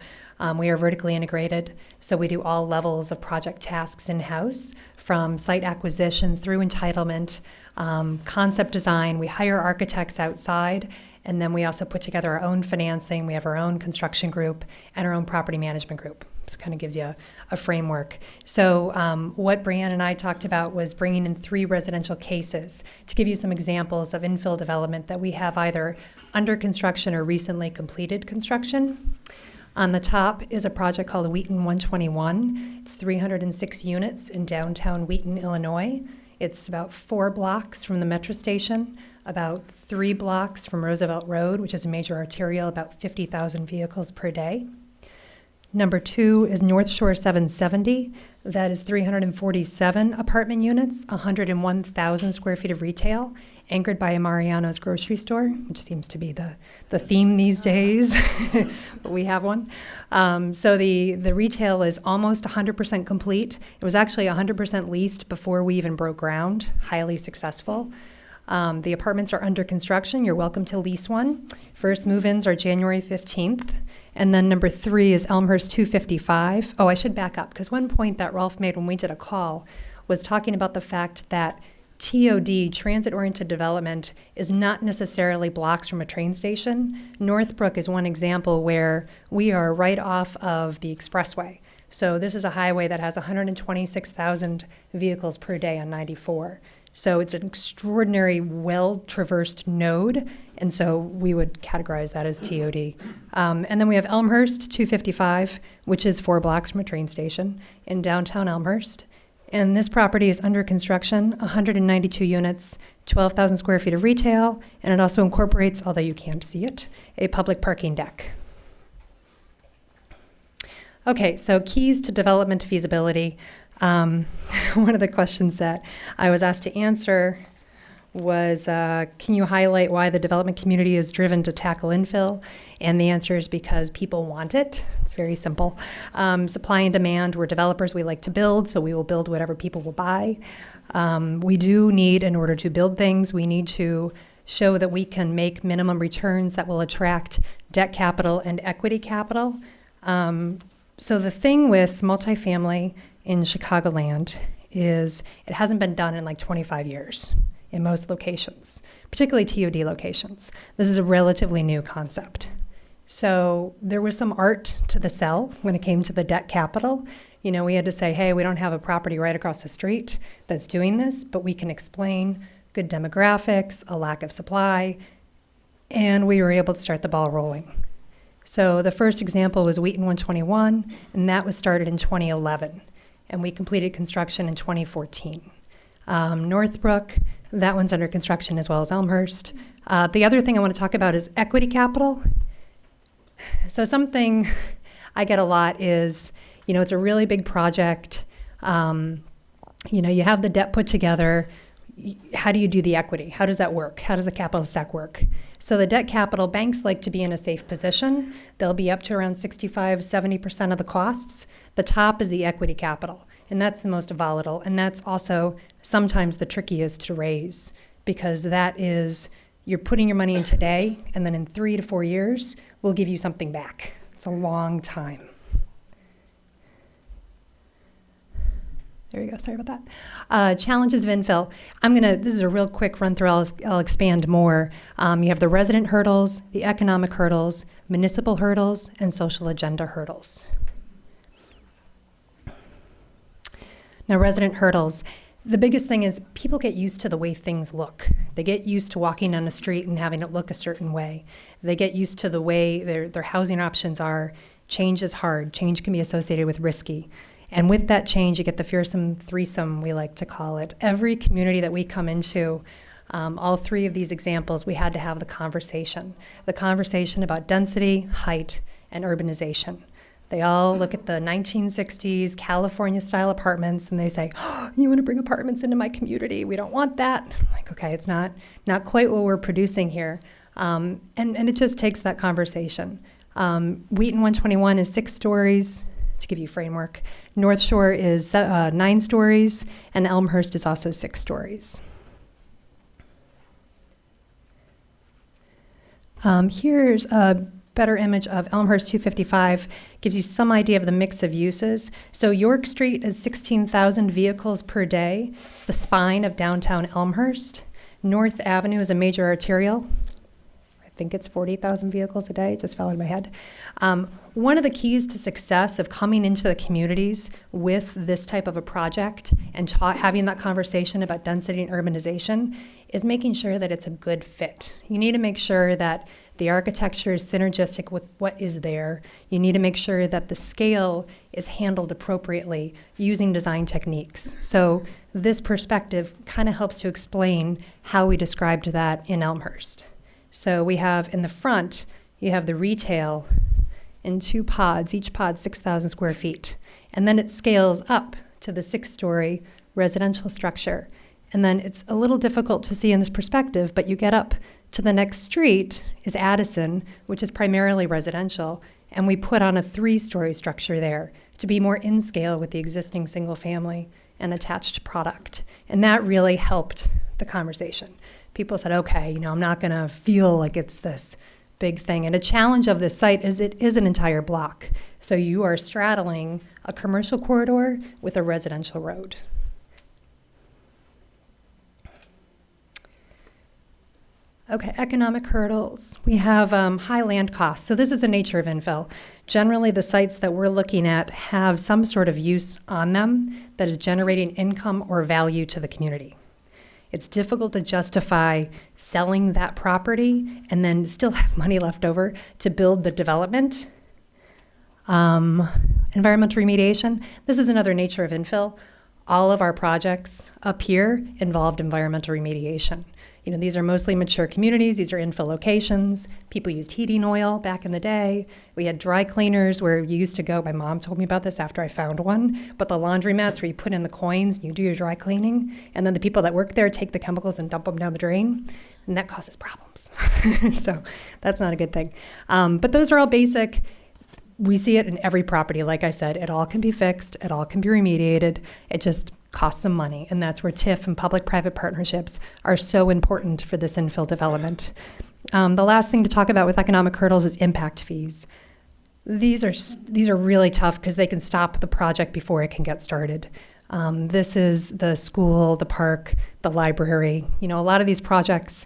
We are vertically integrated, so we do all levels of project tasks in-house, from site acquisition through entitlement, concept design. We hire architects outside, and then we also put together our own financing. We have our own construction group and our own property management group. So it kind of gives you a framework. So what Brianne and I talked about was bringing in 3 residential cases to give you some examples of infill development that we have either under construction or recently completed construction. On the top is a project called Wheaton 121. It's 306 units in downtown Wheaton, Illinois. It's about 4 blocks from the metro station, about 3 blocks from Roosevelt Road, which is a major arterial, about 50,000 vehicles per day. Number 2 is North Shore 770. That is 347 apartment units, 101,000 square feet of retail, anchored by a Mariano's grocery store, which seems to be the theme these days, but we have one. So the retail is almost 100% complete. It was actually 100% leased before we even broke ground, highly successful. The apartments are under construction. You're welcome to lease one. First move-ins are January 15th. And then number 3 is Elmhurst 255. Oh, I should back up, because one point that Rolf made when we did a call was talking about the fact that TOD, transit-oriented development, is not necessarily blocks from a train station. Northbrook is one example where we are right off of the expressway. So this is a highway that has 126,000 vehicles per day on 94. So it's an extraordinary, well-traversed node, and so we would categorize that as TOD. And then we have Elmhurst 255, which is 4 blocks from a train station in downtown Elmhurst. And this property is under construction, 192 units, 12,000 square feet of retail, and it also incorporates, although you can't see it, a public parking deck. Okay, so keys to development feasibility. One of the questions that I was asked to answer was, can you highlight why the development community is driven to tackle infill? And the answer is because people want it. It's very simple. Supply and demand, we're developers, we like to build, so we will build whatever people will buy. We do need, in order to build things, we need to show that we can make minimum returns that will attract debt capital and equity capital. So the thing with multifamily in Chicagoland is it hasn't been done in like 25 years in most locations, particularly TOD locations. This is a relatively new concept. So there was some art to the sell when it came to the debt capital. You know, we had to say, hey, we don't have a property right across the street that's doing this, but we can explain good demographics, a lack of supply, and we were able to start the ball rolling. So the first example was Wheaton 121, and that was started in 2011. And we completed construction in 2014. Northbrook, that one's under construction as well as Elmhurst. The other thing I want to talk about is equity capital. So something I get a lot is, you know, it's a really big project. You know, you have the debt put together. How do you do the equity? How does that work? How does the capital stack work? So the debt capital, banks like to be in a safe position. They'll be up to around 65, 70% of the costs. The top is the equity capital, and that's the most volatile, and that's also sometimes the trickiest to raise, because that is, you're putting your money in today, and then in 3 to 4 years, we'll give you something back. It's a long time. There you go, sorry about that. Challenges of infill. This is a real quick run through, I'll expand more. You have the resident hurdles, the economic hurdles, municipal hurdles, and social agenda hurdles. Now, resident hurdles. The biggest thing is people get used to the way things look. They get used to walking on the street and having it look a certain way. They get used to the way their housing options are. Change is hard. Change can be associated with risky. And with that change, you get the fearsome threesome, we like to call it. Every community that we come into, all 3 of these examples, we had to have the conversation about density, height, and urbanization. They all look at the 1960s California-style apartments, and they say, oh, you want to bring apartments into my community? We don't want that. I'm like, okay, it's not quite what we're producing here. And it just takes that conversation. Wheaton 121 is 6 stories. To give you framework, North Shore is 9 stories, and Elmhurst is also 6 stories. Here's a better image of Elmhurst 255, gives you some idea of the mix of uses. So York Street is 16,000 vehicles per day. It's the spine of downtown Elmhurst. North Avenue is a major arterial. I think it's 40,000 vehicles a day, it just fell out of my head. One of the keys to success of coming into the communities with this type of a project and having that conversation about density and urbanization is making sure that it's a good fit. You need to make sure that the architecture is synergistic with what is there. You need to make sure that the scale is handled appropriately using design techniques. So this perspective kind of helps to explain how we described that in Elmhurst. So we have in the front, you have the retail, in 2 pods, each pod 6,000 square feet. And then it scales up to the 6-story residential structure. And then it's a little difficult to see in this perspective, but you get up to the next street is Addison, which is primarily residential, and we put on a 3-story structure there to be more in scale with the existing single family and attached product. And that really helped the conversation. People said, okay, I'm not gonna feel like it's this big thing. And a challenge of this site is it is an entire block. So you are straddling a commercial corridor with a residential road. Okay, economic hurdles. We have high land costs. So this is the nature of infill. Generally, the sites that we're looking at have some sort of use on them that is generating income or value to the community. It's difficult to justify selling that property and then still have money left over to build the development. Environmental remediation. This is another nature of infill. All of our projects up here involved environmental remediation. These are mostly mature communities. These are infill locations. People used heating oil back in the day. We had dry cleaners where you used to go. My mom told me about this after I found one. But the laundromats where you put in the coins, you do your dry cleaning, and then the people that work there take the chemicals and dump them down the drain, and that causes problems. So that's not a good thing. But those are all basic. We see it in every property. Like I said, it all can be fixed. It all can be remediated. It just costs some money. And that's where TIF and public-private partnerships are so important for this infill development. The last thing to talk about with economic hurdles is impact fees. These are really tough because they can stop the project before it can get started. This is the school, the park, the library. A lot of these projects,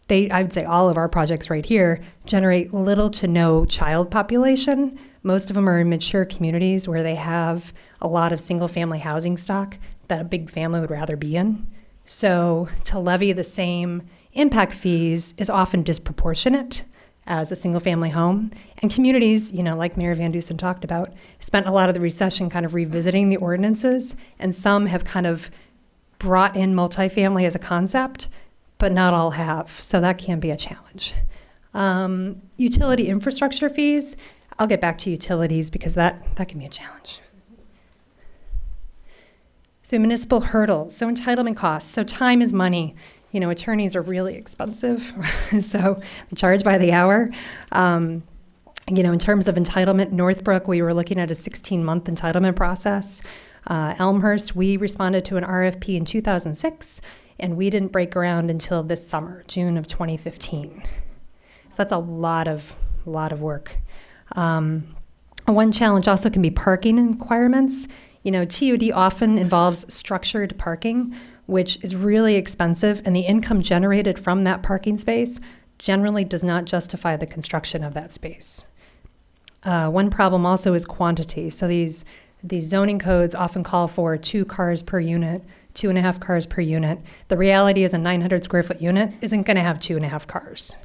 I would say all of our projects right here, generate little to no child population. Most of them are in mature communities where they have a lot of single-family housing stock that a big family would rather be in. So to levy the same impact fees is often disproportionate as a single-family home. And communities, like Mayor Van Dusen talked about, spent a lot of the recession kind of revisiting the ordinances, and some have kind of brought in multifamily as a concept, but not all have. So that can be a challenge. Utility infrastructure fees, I'll get back to utilities because that can be a challenge. So municipal hurdles, so entitlement costs. So time is money. Attorneys are really expensive, so they charge by the hour. In terms of entitlement, Northbrook, we were looking at a 16-month entitlement process. Elmhurst, we responded to an RFP in 2006, and we didn't break ground until this summer, June of 2015. So that's a lot of work. One challenge also can be parking requirements. TOD often involves structured parking, which is really expensive, and the income generated from that parking space generally does not justify the construction of that space. One problem also is quantity. So these zoning codes often call for 2 cars per unit, 2.5 cars per unit. The reality is a 900 square foot unit isn't going to have 2.5 cars.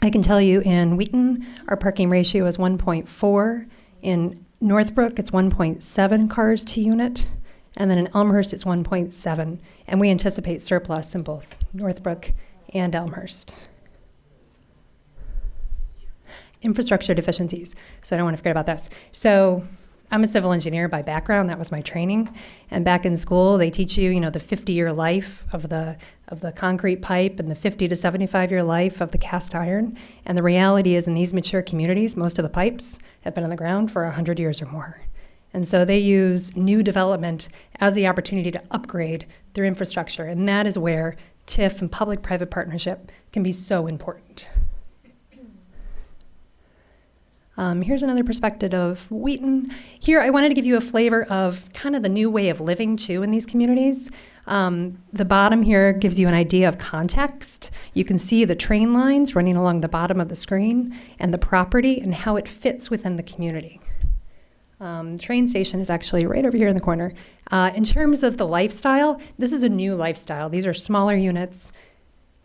I can tell you in Wheaton, our parking ratio is 1.4. In Northbrook, it's 1.7 cars to unit. And then in Elmhurst, it's 1.7. And we anticipate surplus in both Northbrook and Elmhurst. Infrastructure deficiencies. So I don't want to forget about this. So I'm a civil engineer by background. That was my training. And back in school, they teach you, the 50-year life of the concrete pipe and the 50 to 75-year life of the cast iron. And the reality is in these mature communities, most of the pipes have been on the ground for 100 years or more. And so they use new development as the opportunity to upgrade their infrastructure. And that is where TIF and public-private partnership can be so important. Here's another perspective of Wheaton. Here, I wanted to give you a flavor of kind of the new way of living, too, in these communities. The bottom here gives you an idea of context. You can see the train lines running along the bottom of the screen and the property and how it fits within the community. Train station is actually right over here in the corner. In terms of the lifestyle, this is a new lifestyle. These are smaller units.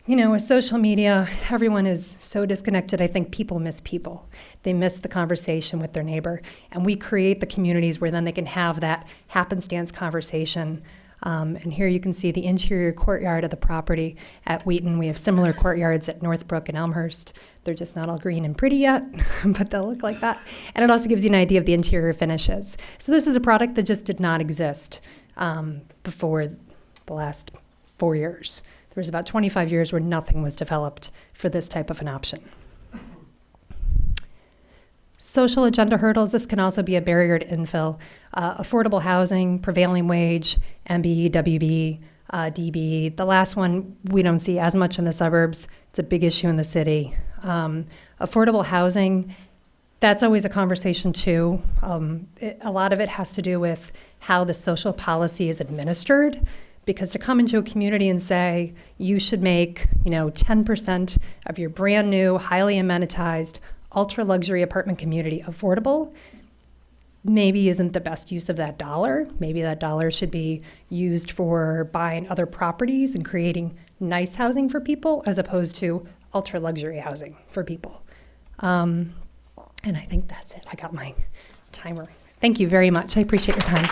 With social media, everyone is so disconnected. I think people miss people. They miss the conversation with their neighbor. And we create the communities where then they can have that happenstance conversation. And here you can see the interior courtyard of the property at Wheaton. We have similar courtyards at Northbrook and Elmhurst. They're just not all green and pretty yet, but they'll look like that. And it also gives you an idea of the interior finishes. So this is a product that just did not exist before the last 4 years. There was about 25 years where nothing was developed for this type of an option. Social agenda hurdles, this can also be a barrier to infill. Affordable housing, prevailing wage, MBE, WB, DB. The last one we don't see as much in the suburbs. It's a big issue in the city. Affordable housing, that's always a conversation too. A lot of it has to do with how the social policy is administered. Because to come into a community and say you should make 10% of your brand new, highly amenitized, ultra luxury apartment community affordable maybe isn't the best use of that dollar. Maybe that dollar should be used for buying other properties and creating nice housing for people as opposed to ultra luxury housing for people. And I think that's it. I got my timer. Thank you very much. I appreciate your time.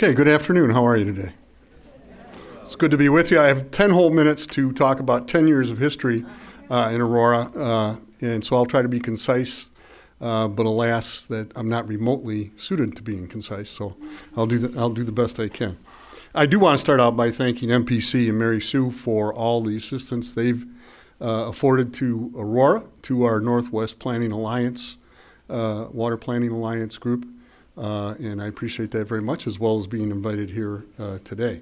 Okay, good afternoon. How are you today? It's good to be with you. I have 10 whole minutes to talk about 10 years of history in Aurora, and so I'll try to be concise, but alas, that I'm not remotely suited to being concise, so I'll do the best I can. I do want to start out by thanking MPC and Mary Sue for all the assistance they've afforded to Aurora, to our Northwest Planning Alliance, Water Planning Alliance group. And I appreciate that very much, as well as being invited here today.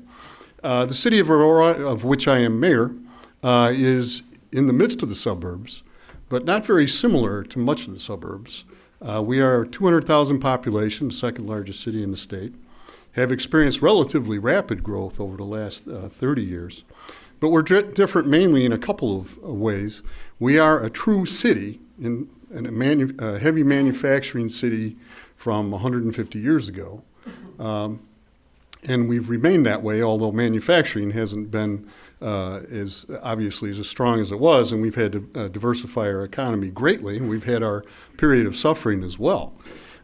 The city of Aurora, of which I am mayor, is in the midst of the suburbs, but not very similar to much of the suburbs. We are 200,000 population, the second largest city in the state, have experienced relatively rapid growth over the last 30 years. But we're different mainly in a couple of ways. We are a true city, in a heavy manufacturing city from 150 years ago. And we've remained that way, although manufacturing hasn't been as obviously as strong as it was, and we've had to diversify our economy greatly, and we've had our period of suffering as well.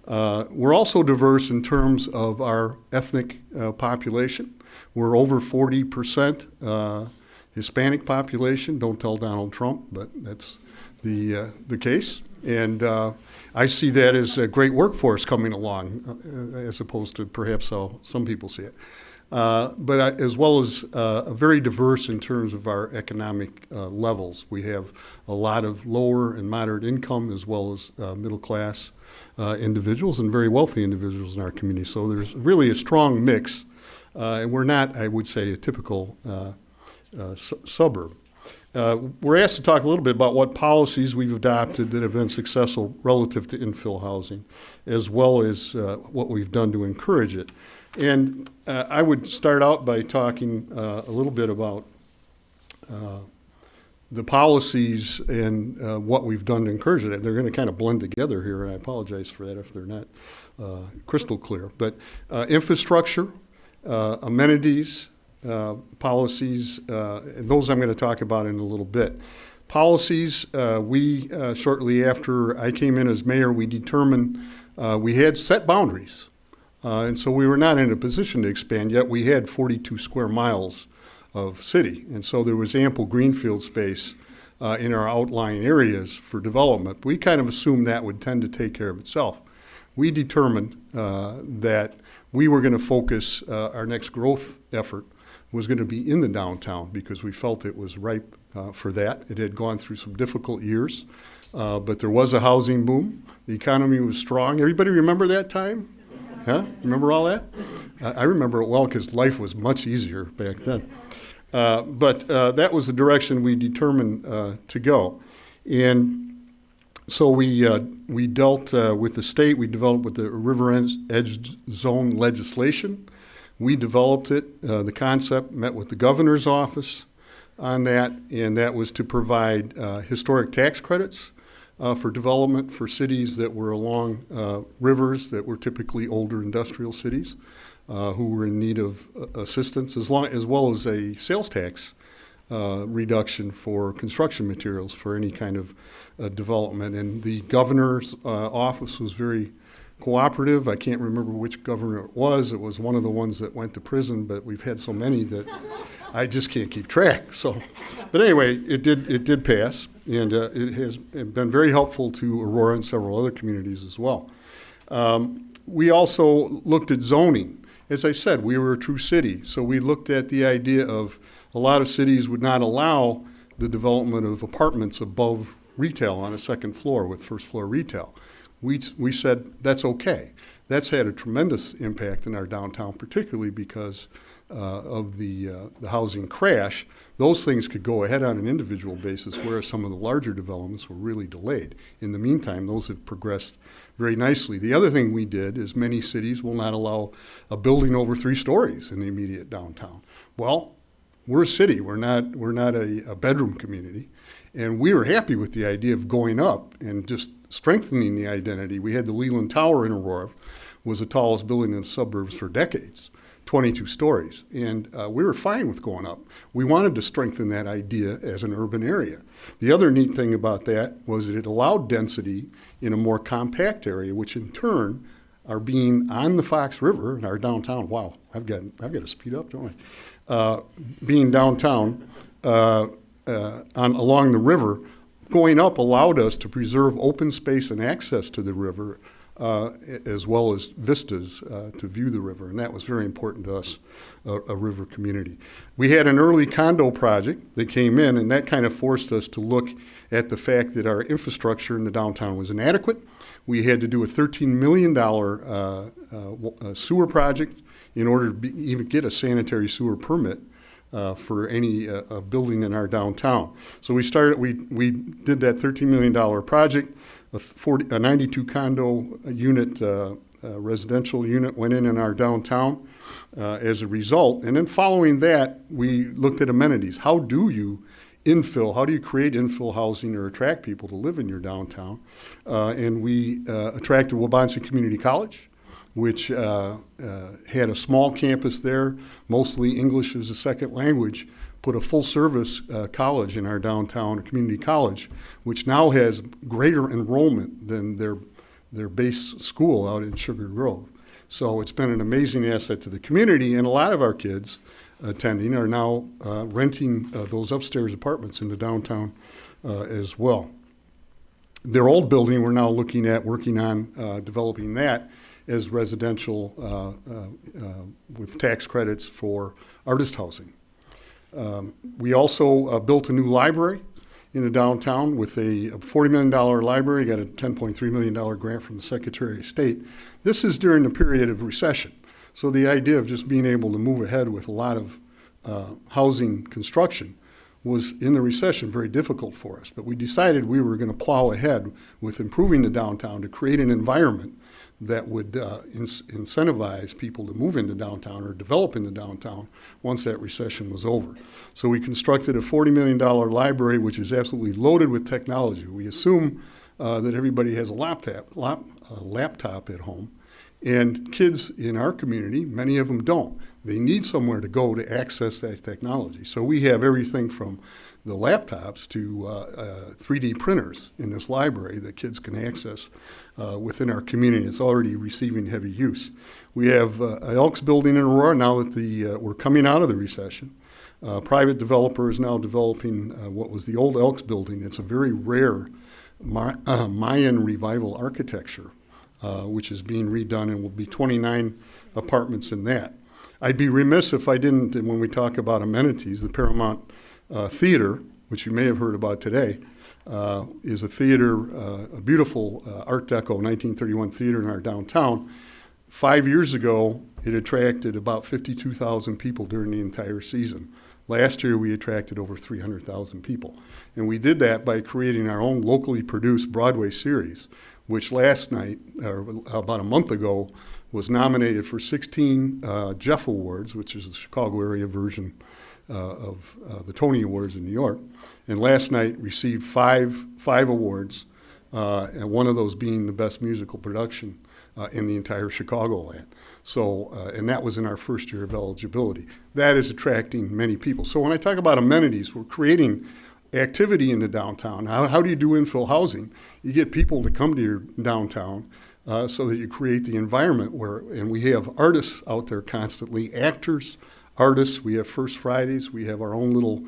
We're also diverse in terms of our ethnic population. We're over 40% Hispanic population. Don't tell Donald Trump, but that's the case. And I see that as a great workforce coming along, as opposed to perhaps how some people see it. But as well as very diverse in terms of our economic levels. We have a lot of lower and moderate income, as well as middle class individuals and very wealthy individuals in our community. So there's really a strong mix, and we're not, I would say, a typical suburb. We're asked to talk a little bit about what policies we've adopted that have been successful relative to infill housing, as well as what we've done to encourage it. And I would start out by talking a little bit about the policies and what we've done to encourage it. They're going to kind of blend together here, and I apologize for that if they're not crystal clear. But infrastructure, amenities, policies, and those I'm going to talk about in a little bit. Policies, we shortly after I came in as mayor, we determined we had set boundaries. And so we were not in a position to expand, yet we had 42 square miles of city. And so there was ample greenfield space in our outlying areas for development. We kind of assumed that would tend to take care of itself. We determined that we were going to focus our next growth effort was going to be in the downtown because we felt it was ripe for that. It had gone through some difficult years, but there was a housing boom. The economy was strong. Everybody remember that time? Huh? Remember all that? I remember it well because life was much easier back then. But that was the direction we determined to go. And so we dealt with the state. We developed with the River Edge Zone legislation. We developed it, the concept, met with the governor's office, on that, and that was to provide historic tax credits for development for cities that were along rivers that were typically older industrial cities who were in need of assistance, as well as a sales tax reduction for construction materials for any kind of development. And the governor's office was very cooperative. I can't remember which governor it was. It was one of the ones that went to prison, but we've had so many that I just can't keep track. So, but anyway, it did pass, and it has been very helpful to Aurora and several other communities as well. We also looked at zoning. As I said, we were a true city, so we looked at the idea of a lot of cities would not allow the development of apartments above retail on a second floor with first floor retail. We said that's okay. That's had a tremendous impact in our downtown, particularly because of the housing crash. Those things could go ahead on an individual basis, whereas some of the larger developments were really delayed. In the meantime, those have progressed very nicely. The other thing we did is many cities will not allow a building over 3 stories in the immediate downtown. Well, we're a city. We're not a bedroom community. And we were happy with the idea of going up and just strengthening the identity. We had the Leland Tower in Aurora, was the tallest building in the suburbs for decades, 22 stories. And we were fine with going up. We wanted to strengthen that idea as an urban area. The other neat thing about that was that it allowed density in a more compact area, which in turn are being on the Fox River in our downtown. Wow, I've got to speed up, don't I? Being downtown along the river, going up allowed us to preserve open space and access to the river, as well as vistas to view the river, and that was very important to us, a river community. We had an early condo project that came in, and that kind of forced us to look at the fact that our infrastructure in the downtown was inadequate. We had to do a $13 million sewer project in order to even get a sanitary sewer permit for any building in our downtown. So we did that $13 million project. A 92 condo unit, residential unit went in our downtown as a result. And then following that, we looked at amenities. How do you create infill housing or attract people to live in your downtown? And we attracted Waubonsie Community College, which had a small campus there, mostly English as a second language, put a full-service college in our downtown, a community college, which now has greater enrollment than their base school out in Sugar Grove. So it's been an amazing asset to the community, and a lot of our kids attending are now renting those upstairs apartments in the downtown as well. Their old building, we're now looking at working on developing that as residential with tax credits for artist housing. We also built a new library in the downtown with a $40 million library, got a $10.3 million grant from the Secretary of State. This is during the period of recession. So the idea of just being able to move ahead with a lot of housing construction was, in the recession, very difficult for us. But we decided we were going to plow ahead with improving the downtown to create an environment that would incentivize people to move into downtown or develop in the downtown once that recession was over. So we constructed a $40 million library, which is absolutely loaded with technology. We assume that everybody has a laptop at home, and kids in our community, many of them don't. They need somewhere to go to access that technology. So we have everything from the laptops to 3D printers in this library that kids can access within our community. It's already receiving heavy use. We have an Elks building in Aurora now that we're coming out of the recession. Private developer is now developing what was the old Elks building. It's a very rare Mayan revival architecture, which is being redone, and will be 29 apartments in that. I'd be remiss if I didn't, when we talk about amenities, the Paramount Theater, which you may have heard about today, is a theater, a beautiful Art Deco 1931 theater in our downtown. 5 years ago, it attracted about 52,000 people during the entire season. Last year, we attracted over 300,000 people. And we did that by creating our own locally produced Broadway series, which last night, or about a month ago, was nominated for 16 Jeff Awards, which is the Chicago area version the Tony Awards in New York. And last night received five awards, and one of those being the best musical production in the entire Chicagoland. So, and that was in our first year of eligibility. That is attracting many people. So when I talk about amenities, we're creating activity in the downtown. How do you do infill housing? You get people to come to your downtown so that you create the environment where, and we have artists out there constantly, actors, artists. We have First Fridays. We have our own little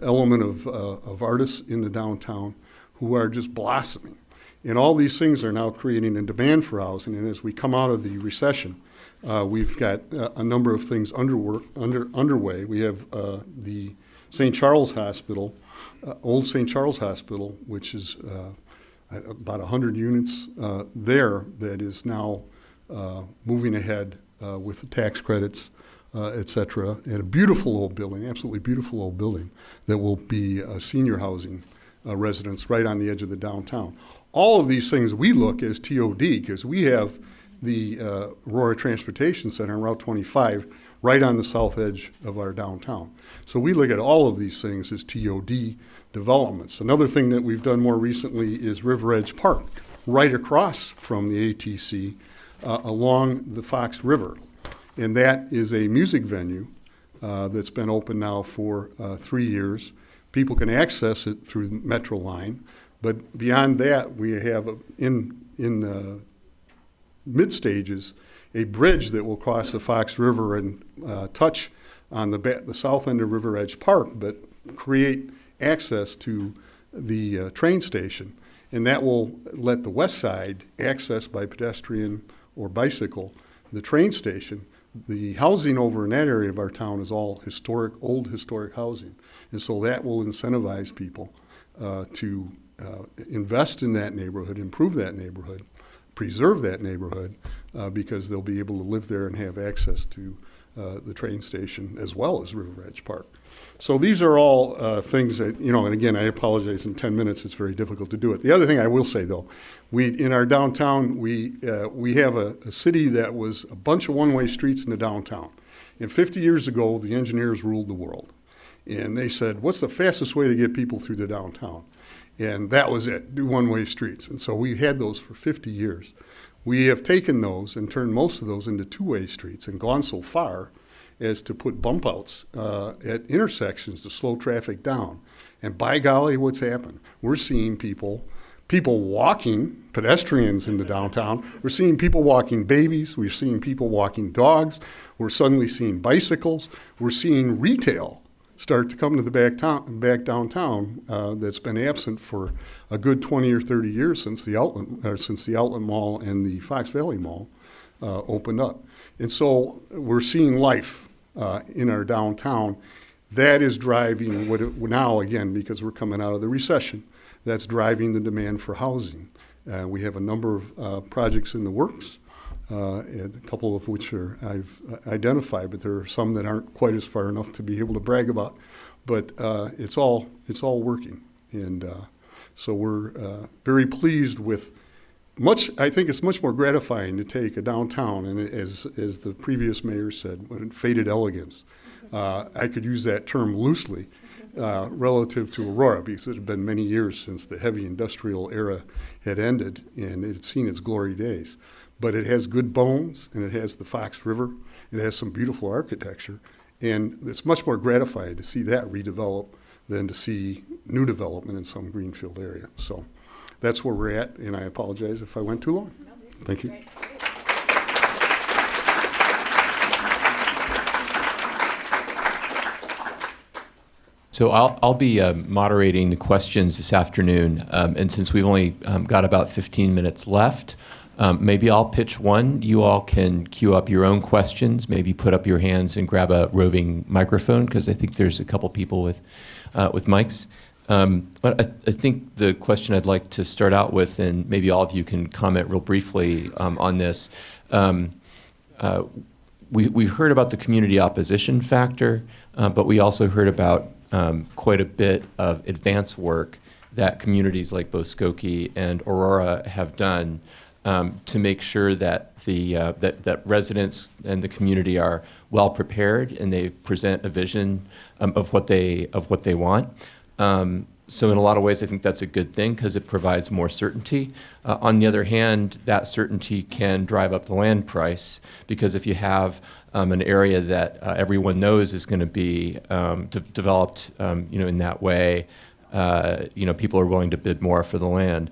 element of artists in the downtown who are just blossoming. And all these things are now creating a demand for housing. And as we come out of the recession, we've got a number of things underway. We have the St. Charles Hospital, Old St. Charles Hospital, which is about 100 units there that is now moving ahead with the tax credits, et cetera. And a beautiful old building, absolutely beautiful old building that will be senior housing residents right on the edge of the downtown. All of these things we look as TOD because we have the Aurora Transportation Center on Route 25 right on the south edge of our downtown. So we look at all of these things as TOD developments. Another thing that we've done more recently is River Edge Park, right across from the ATC along the Fox River. And that is a music venue that's been open now for 3 years. People can access it through the Metro line. But beyond that, we have in mid stages a bridge that will cross the Fox River and touch on the south end of River Edge Park, but create access to the train station. And that will let the west side access by pedestrian or bicycle the train station. The housing over in that area of our town is all old historic housing. And so that will incentivize people to invest in that neighborhood, improve that neighborhood, preserve that neighborhood, because they'll be able to live there and have access to the train station as well as River Edge Park. So these are all things that, and again, I apologize, in 10 minutes it's very difficult to do it. The other thing I will say, though, in our downtown, we have a city that was a bunch of one-way streets in the downtown. And 50 years ago, the engineers ruled the world. And they said, what's the fastest way to get people through the downtown? And that was it, do one-way streets. And so we had those for 50 years. We have taken those and turned most of those into two-way streets and gone so far as to put bump outs at intersections to slow traffic down. And by golly, what's happened? We're seeing people walking, pedestrians in the downtown. We're seeing people walking babies. We're seeing people walking dogs. We're suddenly seeing bicycles. We're seeing retail start to come to the back downtown that's been absent for a good 20 or 30 years since the outlet mall and the Fox Valley Mall opened up. And so we're seeing life in our downtown. That is driving now, again, because we're coming out of the recession, that's driving the demand for housing. We have a number of projects in the works, and a couple of which I've identified, but there are some that aren't quite as far enough to be able to brag about. But it's all working, and so we're very pleased with. I think it's much more gratifying to take a downtown, and as the previous mayor said, faded elegance. I could use that term loosely relative to Aurora, because it had been many years since the heavy industrial era had ended, and it had seen its glory days. But it has good bones, and it has the Fox River. It has some beautiful architecture, and it's much more gratifying to see that redevelop than to see new development in some greenfield area. So that's where we're at, and I apologize if I went too long. Thank you. So I'll be moderating the questions this afternoon, and since we've only got about 15 minutes left, maybe I'll pitch one. You all can queue up your own questions, maybe put up your hands and grab a roving microphone, because I think there's a couple people with mics. But I think the question I'd like to start out with, and maybe all of you can comment real briefly on this, we heard about the community opposition factor, but we also heard about quite a bit of advance work that communities like both Skokie and Aurora have done to make sure that that residents and the community are well prepared and they present a vision of what they want. So in a lot of ways, I think that's a good thing because it provides more certainty. On the other hand, that certainty can drive up the land price because if you have an area that everyone knows is going to be developed, in that way, people are willing to bid more for the land.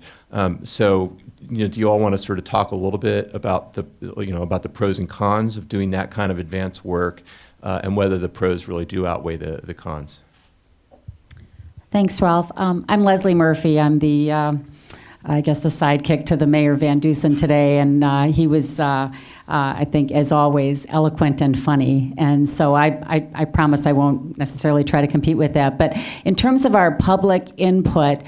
So, do you all want to sort of talk a little bit about the pros and cons of doing that kind of advanced work, and whether the pros really do outweigh the cons? Thanks, Ralph. I'm Leslie Murphy. I'm the sidekick to the Mayor Van Dusen today, and he was, I think, as always, eloquent and funny. And so I promise I won't necessarily try to compete with that. But in terms of our public input,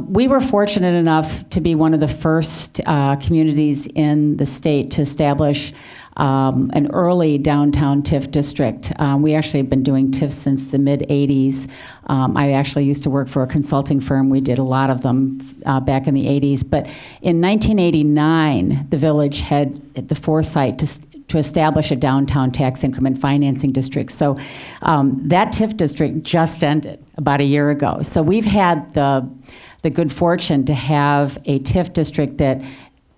we were fortunate enough to be one of the first communities in the state to establish an early downtown TIF district. We actually have been doing TIF since the mid-'80s. I actually used to work for a consulting firm. We did a lot of them back in the '80s. But in 1989, the village had the foresight to establish a downtown tax increment financing district. So that TIF district just ended about a year ago. So we've had the good fortune to have a TIF district that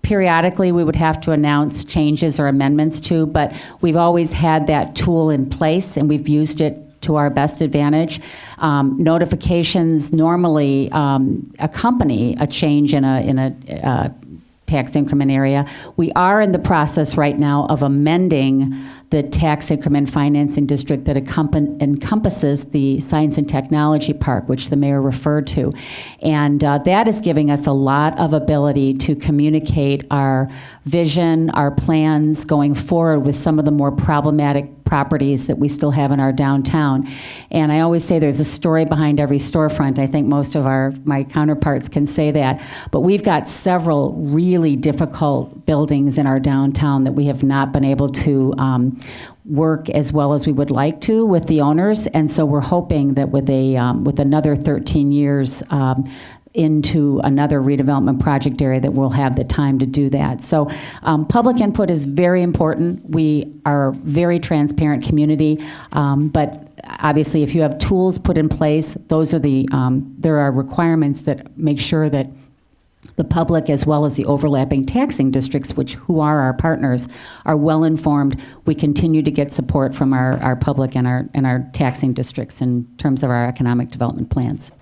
periodically we would have to announce changes or amendments to, but we've always had that tool in place and we've used it to our best advantage. Notifications normally accompany a change in a tax increment area. We are in the process right now of amending the tax increment financing district that encompasses the Science and Technology Park, which the mayor referred to. And that is giving us a lot of ability to communicate our vision, our plans going forward with some of the more problematic properties that we still have in our downtown. And I always say there's a story behind every storefront. I think most of my counterparts can say that. But we've got several really difficult buildings in our downtown that we have not been able to work as well as we would like to with the owners. And so we're hoping that with another 13 years into another redevelopment project area that we'll have the time to do that. So public input is very important. We are a very transparent community, but obviously if you have tools put in place, those are there are requirements that make sure that the public as well as the overlapping taxing districts, who are our partners, are well informed. We continue to get support from our public and our taxing districts in terms of our economic development plans.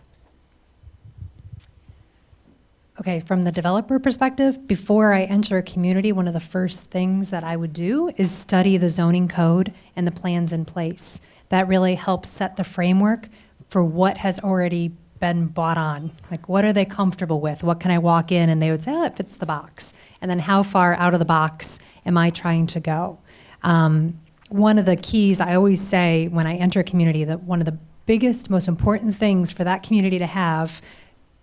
Okay, from the developer perspective, before I enter a community, one of the first things that I would do is study the zoning code and the plans in place. That really helps set the framework for what has already been bought on. Like, what are they comfortable with? What can I walk in and they would say, oh, it fits the box. And then how far out of the box am I trying to go? One of the keys I always say when I enter a community, that one of the biggest, most important things for that community to have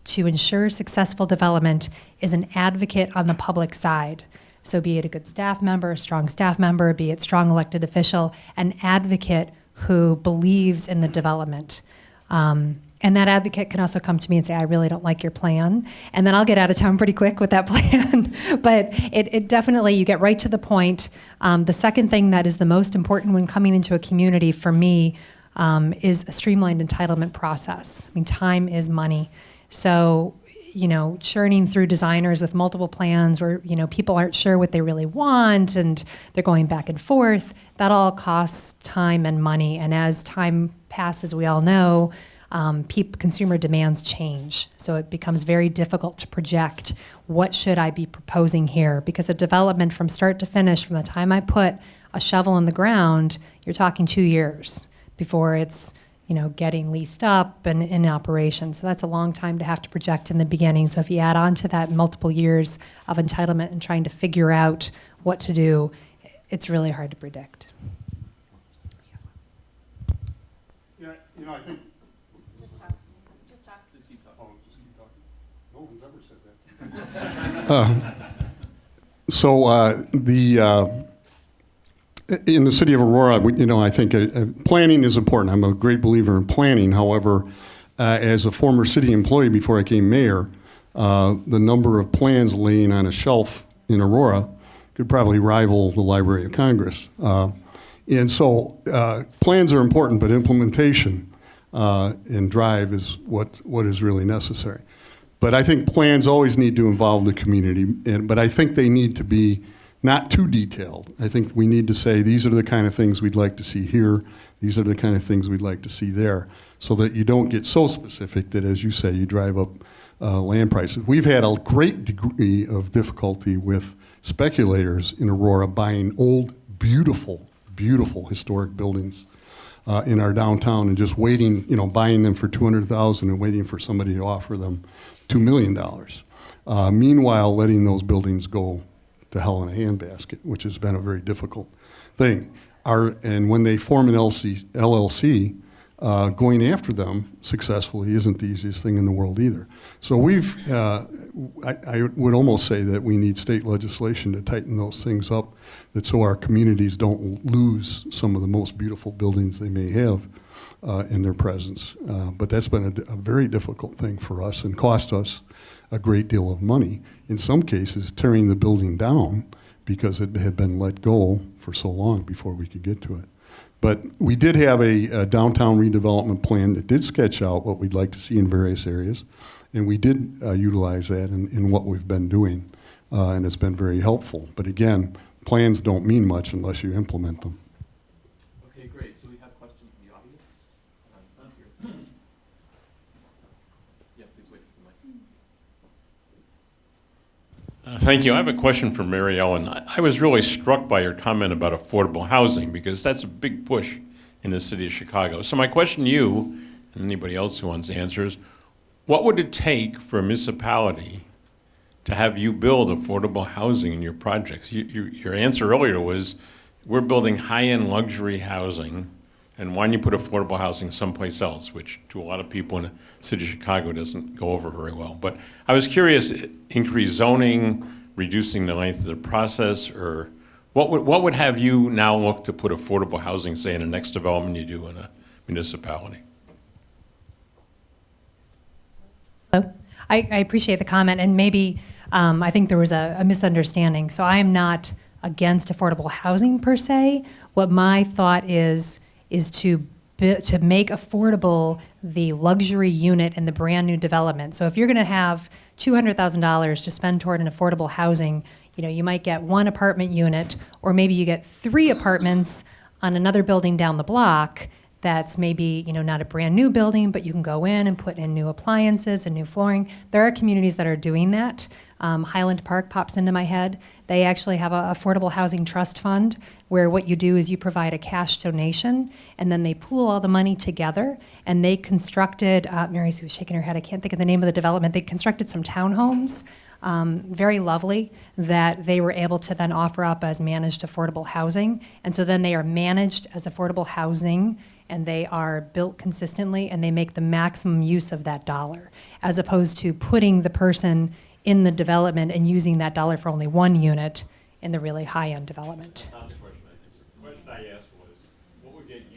to ensure successful development is an advocate on the public side. So be it a good staff member, a strong staff member, be it strong elected official, an advocate who believes in the development. And that advocate can also come to me and say, I really don't like your plan. And then I'll get out of town pretty quick with that plan. But it definitely, you get right to the point. The second thing that is the most important when coming into a community for me is a streamlined entitlement process. I mean, time is money. So, churning through designers with multiple plans where, people aren't sure what they really want and they're going back and forth, that all costs time and money. And as time passes, we all know, consumer demands change. So it becomes very difficult to project what should I be proposing here, because a development from start to finish, from the time I put a shovel in the ground, you're talking 2 years before it's getting leased up and in operation. So that's a long time to have to project in the beginning. So if you add on to that multiple years of entitlement and trying to figure out what to do, it's really hard to predict. Yeah, I think. Just talk. Just keep talking. Oh, just keep talking. No one's ever said that. In the city of Aurora, I think planning is important. I'm a great believer in planning. However, as a former city employee before I became mayor, the number of plans laying on a shelf in Aurora could probably rival the Library of Congress. And so plans are important, but implementation and drive is what is really necessary. But I think plans always need to involve the community, but I think they need to be not too detailed. I think we need to say, these are the kind of things we'd like to see here, these are the kind of things we'd like to see there, so that you don't get so specific that, as you say, you drive up land prices. We've had a great degree of difficulty with speculators in Aurora buying old, beautiful, beautiful historic buildings in our downtown and just waiting, buying them for $200,000 and waiting for somebody to offer them $2 million. Meanwhile, letting those buildings go to hell in a handbasket, which has been a very difficult thing. And when they form an LLC, going after them successfully isn't the easiest thing in the world either. So I would almost say that we need state legislation to tighten those things up, so our communities don't lose some of the most beautiful buildings they may have in their presence. But that's been a very difficult thing for us and cost us a great deal of money. In some cases, tearing the building down because it had been let go for so long before we could get to it. But we did have a downtown redevelopment plan that did sketch out what we'd like to see in various areas, and we did utilize that in what we've been doing, and it's been very helpful. But again, plans don't mean much unless you implement them. Okay, great. So we have questions from the audience. Yeah, please wait for the mic. Thank you. I have a question for Mary Ellen. I was really struck by your comment about affordable housing because that's a big push in the city of Chicago. So my question to you, and anybody else who wants to answer, is what would it take for a municipality to have you build affordable housing in your projects? Your answer earlier was, we're building high-end luxury housing, and why don't you put affordable housing someplace else, which to a lot of people in the city of Chicago doesn't go over very well. But I was curious, increased zoning, reducing the length of the process, or what would have you now look to put affordable housing, say, in the next development you do in a municipality? I appreciate the comment, and maybe I think there was a misunderstanding. So I am not against affordable housing per se. What my thought is to make affordable the luxury unit in the brand new development. So if you're going to have $200,000 to spend toward an affordable housing, you might get one apartment unit, or maybe you get 3 apartments on another building down the block that's maybe, not a brand new building, but you can go in and put in new appliances and new flooring. There are communities that are doing that. Highland Park pops into my head. They actually have an affordable housing trust fund where what you do is you provide a cash donation, and then they pool all the money together, and they constructed, Mary Sue was shaking her head, I can't think of the name of the development, they constructed some townhomes, very lovely, that they were able to then offer up as managed affordable housing. And so then they are managed as affordable housing, and they are built consistently, and they make the maximum use of that dollar, as opposed to putting the person in the development and using that dollar for only one unit in the really high-end development. Tom's question, I think. The question I asked was, what can a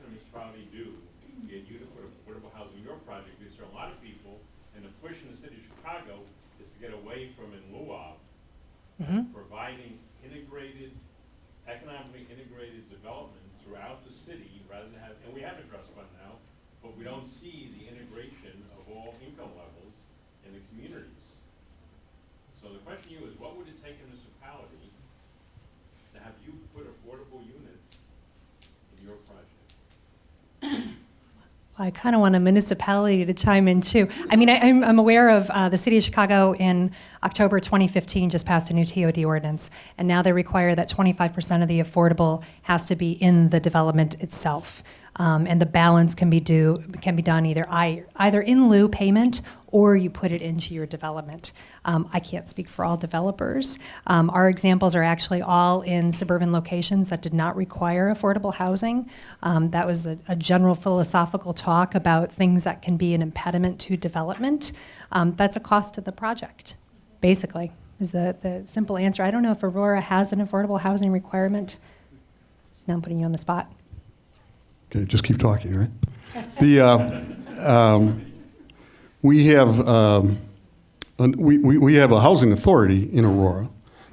municipality do to get you to put affordable housing in your project? Because there are a lot of people, and the push in the city of Chicago is to get away from in lieu of providing economically integrated developments throughout the city, rather than and we have a trust fund now, but we don't see the integration of all income levels in the communities. So the question to you is, what would it take a municipality to have you put affordable units in your project? I kind of want a municipality to chime in too. I mean, I'm aware of the city of Chicago in October 2015 just passed a new TOD ordinance, and now they require that 25% of the affordable has to be in the development itself. And the balance can be done either in lieu payment, or you put it into your development. I can't speak for all developers. Our examples are actually all in suburban locations that did not require affordable housing. That was a general philosophical talk about things that can be an impediment to development. That's a cost to the project, basically, is the simple answer. I don't know if Aurora has an affordable housing requirement. Now I'm putting you on the spot. Okay, just keep talking, right? We have a housing authority in Aurora,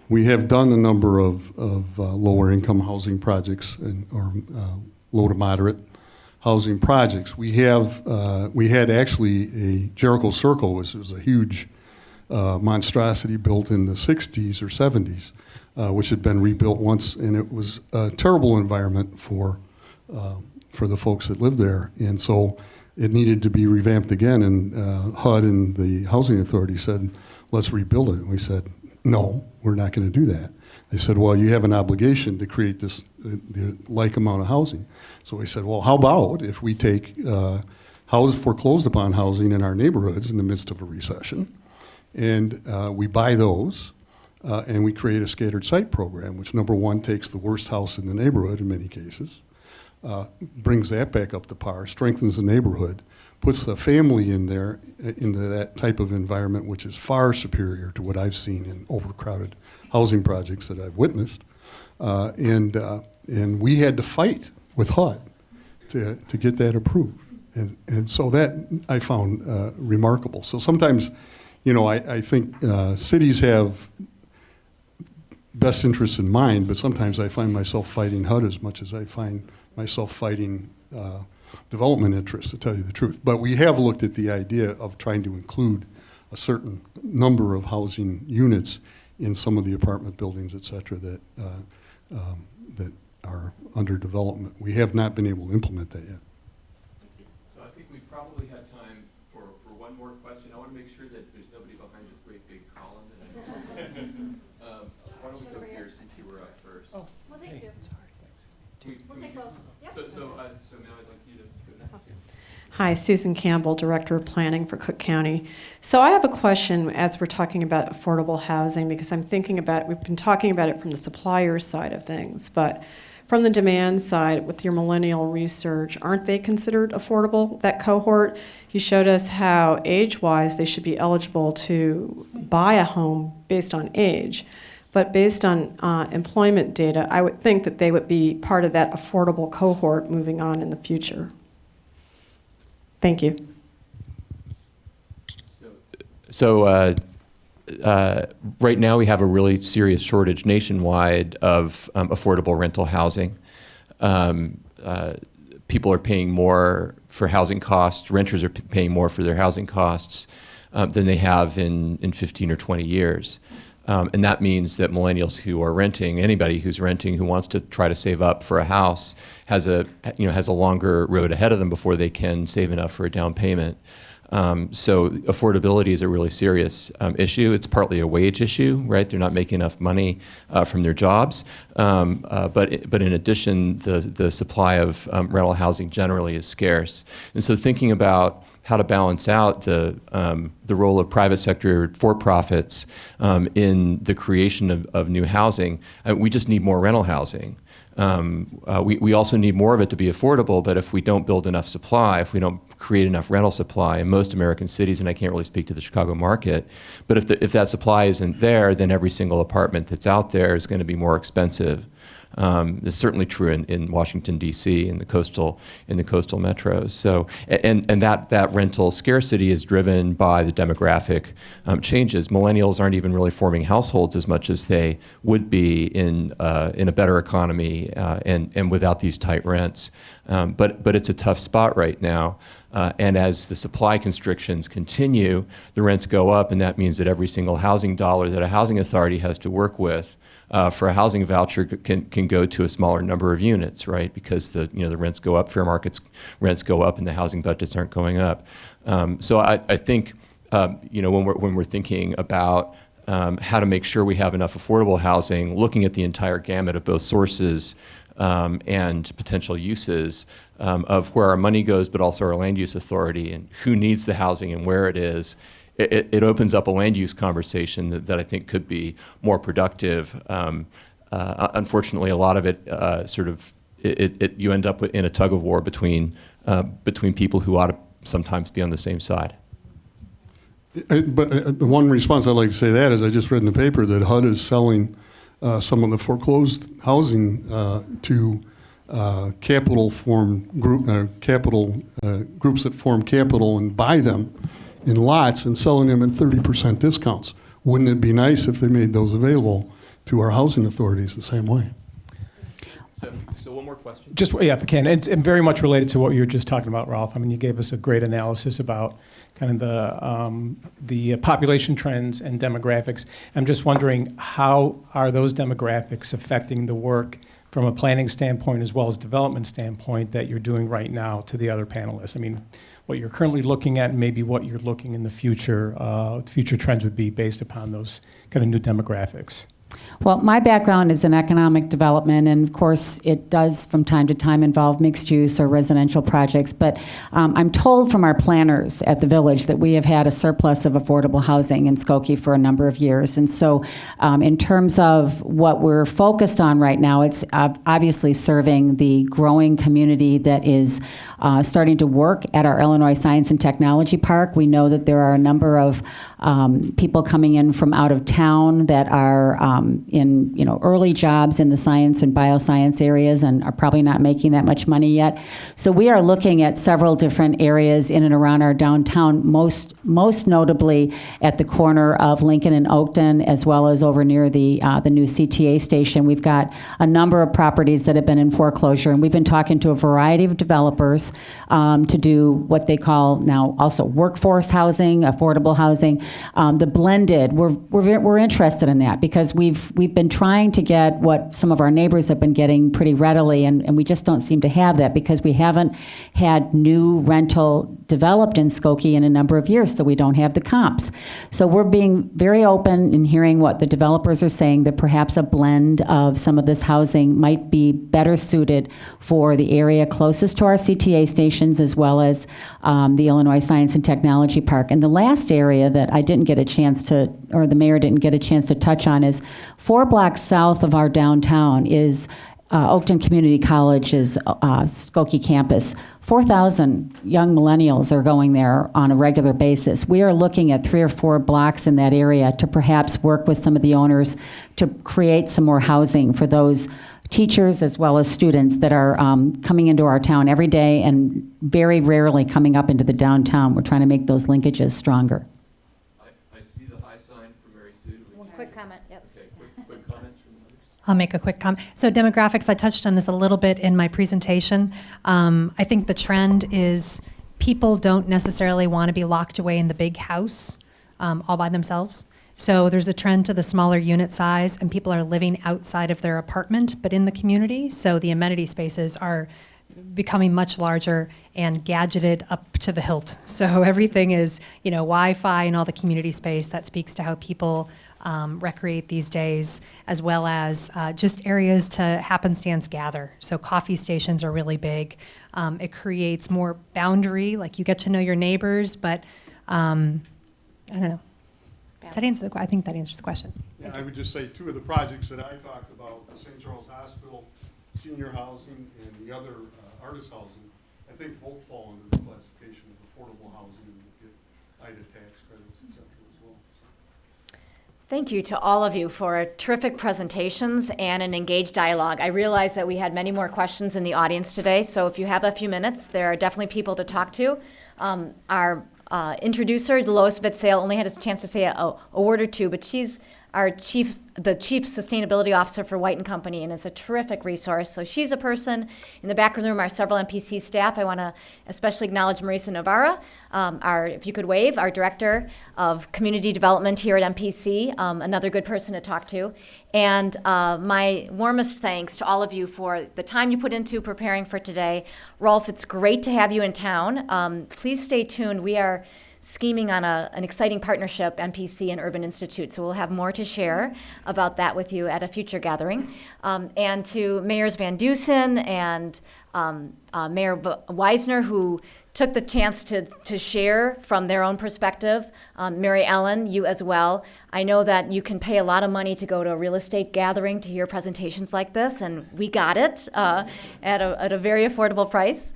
We have done a number of lower income housing projects or low to moderate housing projects. We had actually a Jericho Circle, which was a huge monstrosity built in the 60s or 70s, which had been rebuilt once, and it was a terrible environment for the folks that lived there. And so it needed to be revamped again, and HUD and the Housing Authority said, let's rebuild it. And we said, no, we're not going to do that. They said, well, you have an obligation to create this the like amount of housing. So we said, well, how about if we take foreclosed upon housing in our neighborhoods in the midst of a recession, and we buy those, and we create a scattered site program, which number one takes the worst house in the neighborhood in many cases, brings that back up to par, strengthens the neighborhood, puts a family in there into that type of environment, which is far superior to what I've seen in overcrowded housing projects that I've witnessed. And we had to fight with HUD to get that approved. And so that I found remarkable. So sometimes, I think cities have best interests in mind, but sometimes I find myself fighting HUD as much as I find myself fighting development interests, to tell you the truth. But we have looked at the idea of trying to include a certain number of housing units in some of the apartment buildings, et cetera, that are under development. We have not been able to implement that yet. So I think we probably have time for one more question. I want to make sure that there's nobody behind this great big column. Why don't we go here since you were up first? Oh, we'll take two. Sorry, thanks. We'll take both. Yep. So now I'd like you to go next. Hi, Susan Campbell, Director of Planning for Cook County. So I have a question as we're talking about affordable housing, because I'm thinking about, we've been talking about it from the supplier side of things, but from the demand side, with your millennial research, aren't they considered affordable, that cohort? You showed us how age-wise they should be eligible to buy a home based on age. But based on employment data, I would think that they would be part of that affordable cohort moving on in the future. Thank you. So right now we have a really serious shortage nationwide of affordable rental housing. People are paying more for housing costs. Renters are paying more for their housing costs than they have in 15 or 20 years. And that means that millennials who are renting, anybody who's renting who wants to try to save up for a house, has a longer road ahead of them before they can save enough for a down payment. So affordability is a really serious issue. It's partly a wage issue, right? They're not making enough money from their jobs. But in addition, the supply of rental housing generally is scarce. And so thinking about how to balance out the role of private sector for-profits in the creation of new housing, we just need more rental housing. We also need more of it to be affordable, but if we don't build enough supply, if we don't create enough rental supply in most American cities, and I can't really speak to the Chicago market, but if that supply isn't there, then every single apartment that's out there is going to be more expensive. It's certainly true in Washington, D.C., in the coastal metros. So, and that rental scarcity is driven by the demographic changes. Millennials aren't even really forming households as much as they would be in a better economy and without these tight rents. But it's a tough spot right now. And as the supply constrictions continue, the rents go up, and that means that every single housing dollar that a housing authority has to work with for a housing voucher can go to a smaller number of units, right? Because the rents go up, fair market rents go up, and the housing budgets aren't going up. So I think when we're thinking about how to make sure we have enough affordable housing, looking at the entire gamut of both sources and potential uses of where our money goes, but also our land use authority and who needs the housing and where it is. It opens up a land use conversation that I think could be more productive. Unfortunately, a lot of it you end up in a tug of war between people who ought to sometimes be on the same side. But the one response I'd like to say to that is I just read in the paper that HUD is selling some of the foreclosed housing to groups that form capital and buy them in lots and selling them at 30% discounts. Wouldn't it be nice if they made those available to our housing authorities the same way. So one more question. Just, yeah, if I can, it's very much related to what you were just talking about, Ralph. I mean, you gave us a great analysis about kind of the population trends and demographics. I'm just wondering, how are those demographics affecting the work from a planning standpoint as well as development standpoint that you're doing right now to the other panelists? I mean, what you're currently looking at and maybe what you're looking in the future trends would be based upon those kind of new demographics. Well, my background is in economic development, and of course, it does from time to time involve mixed use or residential projects. But I'm told from our planners at the village that we have had a surplus of affordable housing in Skokie for a number of years. And so, in terms of what we're focused on right now, it's obviously serving the growing community that is starting to work at our Illinois Science and Technology Park. We know that there are a number of people coming in from out of town that are in early jobs in the science and bioscience areas and are probably not making that much money yet. So we are looking at several different areas in and around our downtown, most notably at the corner of Lincoln and Oakton, as well as over near the new CTA station. We've got a number of properties that have been in foreclosure, and we've been talking to a variety of developers to do what they call now also workforce housing, affordable housing, the blended. We're interested in that because we've been trying to get what some of our neighbors have been getting pretty readily, and we just don't seem to have that because we haven't had new rental developed in Skokie in a number of years, so we don't have the comps. So we're being very open in hearing what the developers are saying, that perhaps a blend of some of this housing might be better suited for the area closest to our CTA stations as well as the Illinois Science and Technology Park. And the last area that I didn't get a chance to, or the mayor didn't get a chance to touch on, is 4 blocks south of our downtown is Oakton Community College's Skokie campus. 4,000 young millennials are going there on a regular basis. We are looking at 3 or 4 blocks in that area to perhaps work with some of the owners to create some more housing for those teachers as well as students that are coming into our town every day and very rarely coming up into the downtown. We're trying to make those linkages stronger. I see the high sign for Mary Sue. One quick comment, yes. Okay, quick comments from others? I'll make a quick comment. So demographics, I touched on this a little bit in my presentation. I think the trend is people don't necessarily want to be locked away in the big house all by themselves. So there's a trend to the smaller unit size, and people are living outside of their apartment, but in the community. So the amenity spaces are becoming much larger and gadgeted up to the hilt. So everything is, Wi-Fi and all the community space. That speaks to how people recreate these days, as well as just areas to happenstance gather. So coffee stations are really big. It creates more boundary, like you get to know your neighbors, but I don't know. Does that answer I think that answers the question. Yeah, I would just say 2 of the projects that I talked about, the St. Charles Hospital, senior housing, and the other artist housing, I think both fall under the classification of affordable housing and get IDA tax credits, et cetera, as well. So. Thank you to all of you for terrific presentations and an engaged dialogue. I realize that we had many more questions in the audience today, so if you have a few minutes, there are definitely people to talk to. Our introducer, Lois Vitsail, only had a chance to say a word or two, but she's the chief sustainability officer for White & Company, and is a terrific resource. So she's a person. In the back of the room are several MPC staff. I want to especially acknowledge Marisa Navarra, if you could wave, our director of community development here at MPC, another good person to talk to. And my warmest thanks to all of you for the time you put into preparing for today. Rolf, it's great to have you in town. Please stay tuned. We are scheming on an exciting partnership, MPC and Urban Institute, so we'll have more to share about that with you at a future gathering. And to Mayors Van Dusen and Mayor Weisner, who took the chance to share from their own perspective. Mary Ellen, you as well. I know that you can pay a lot of money to go to a real estate gathering to hear presentations like this, and we got it at a very affordable price.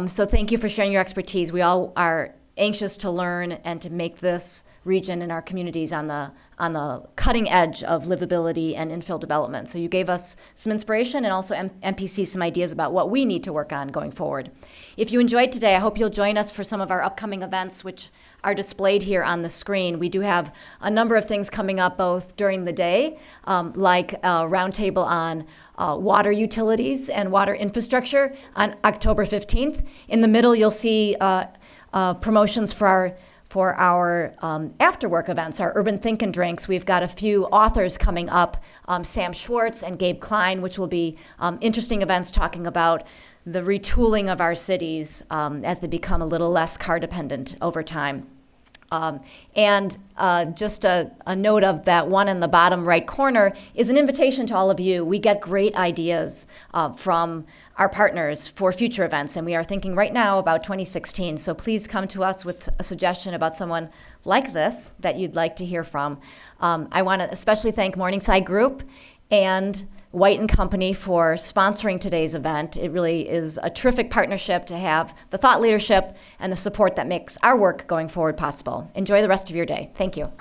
So thank you for sharing your expertise. We all are anxious to learn and to make this region and our communities on the cutting edge of livability and infill development. So you gave us some inspiration and also MPC some ideas about what we need to work on going forward. If you enjoyed today, I hope you'll join us for some of our upcoming events, which are displayed here on the screen. We do have a number of things coming up both during the day, like a roundtable on water utilities and water infrastructure on October 15th. In the middle, you'll see promotions for our after-work events, our Urban Think and Drinks. We've got a few authors coming up, Sam Schwartz and Gabe Klein, which will be interesting events talking about the retooling of our cities as they become a little less car-dependent over time. Just a note of that one in the bottom right corner is an invitation to all of you. We get great ideas from our partners for future events, and we are thinking right now about 2016. So please come to us with a suggestion about someone like this that you'd like to hear from. I want to especially thank Morningside Group and White & Company for sponsoring today's event. It really is a terrific partnership to have the thought leadership and the support that makes our work going forward possible. Enjoy the rest of your day. Thank you.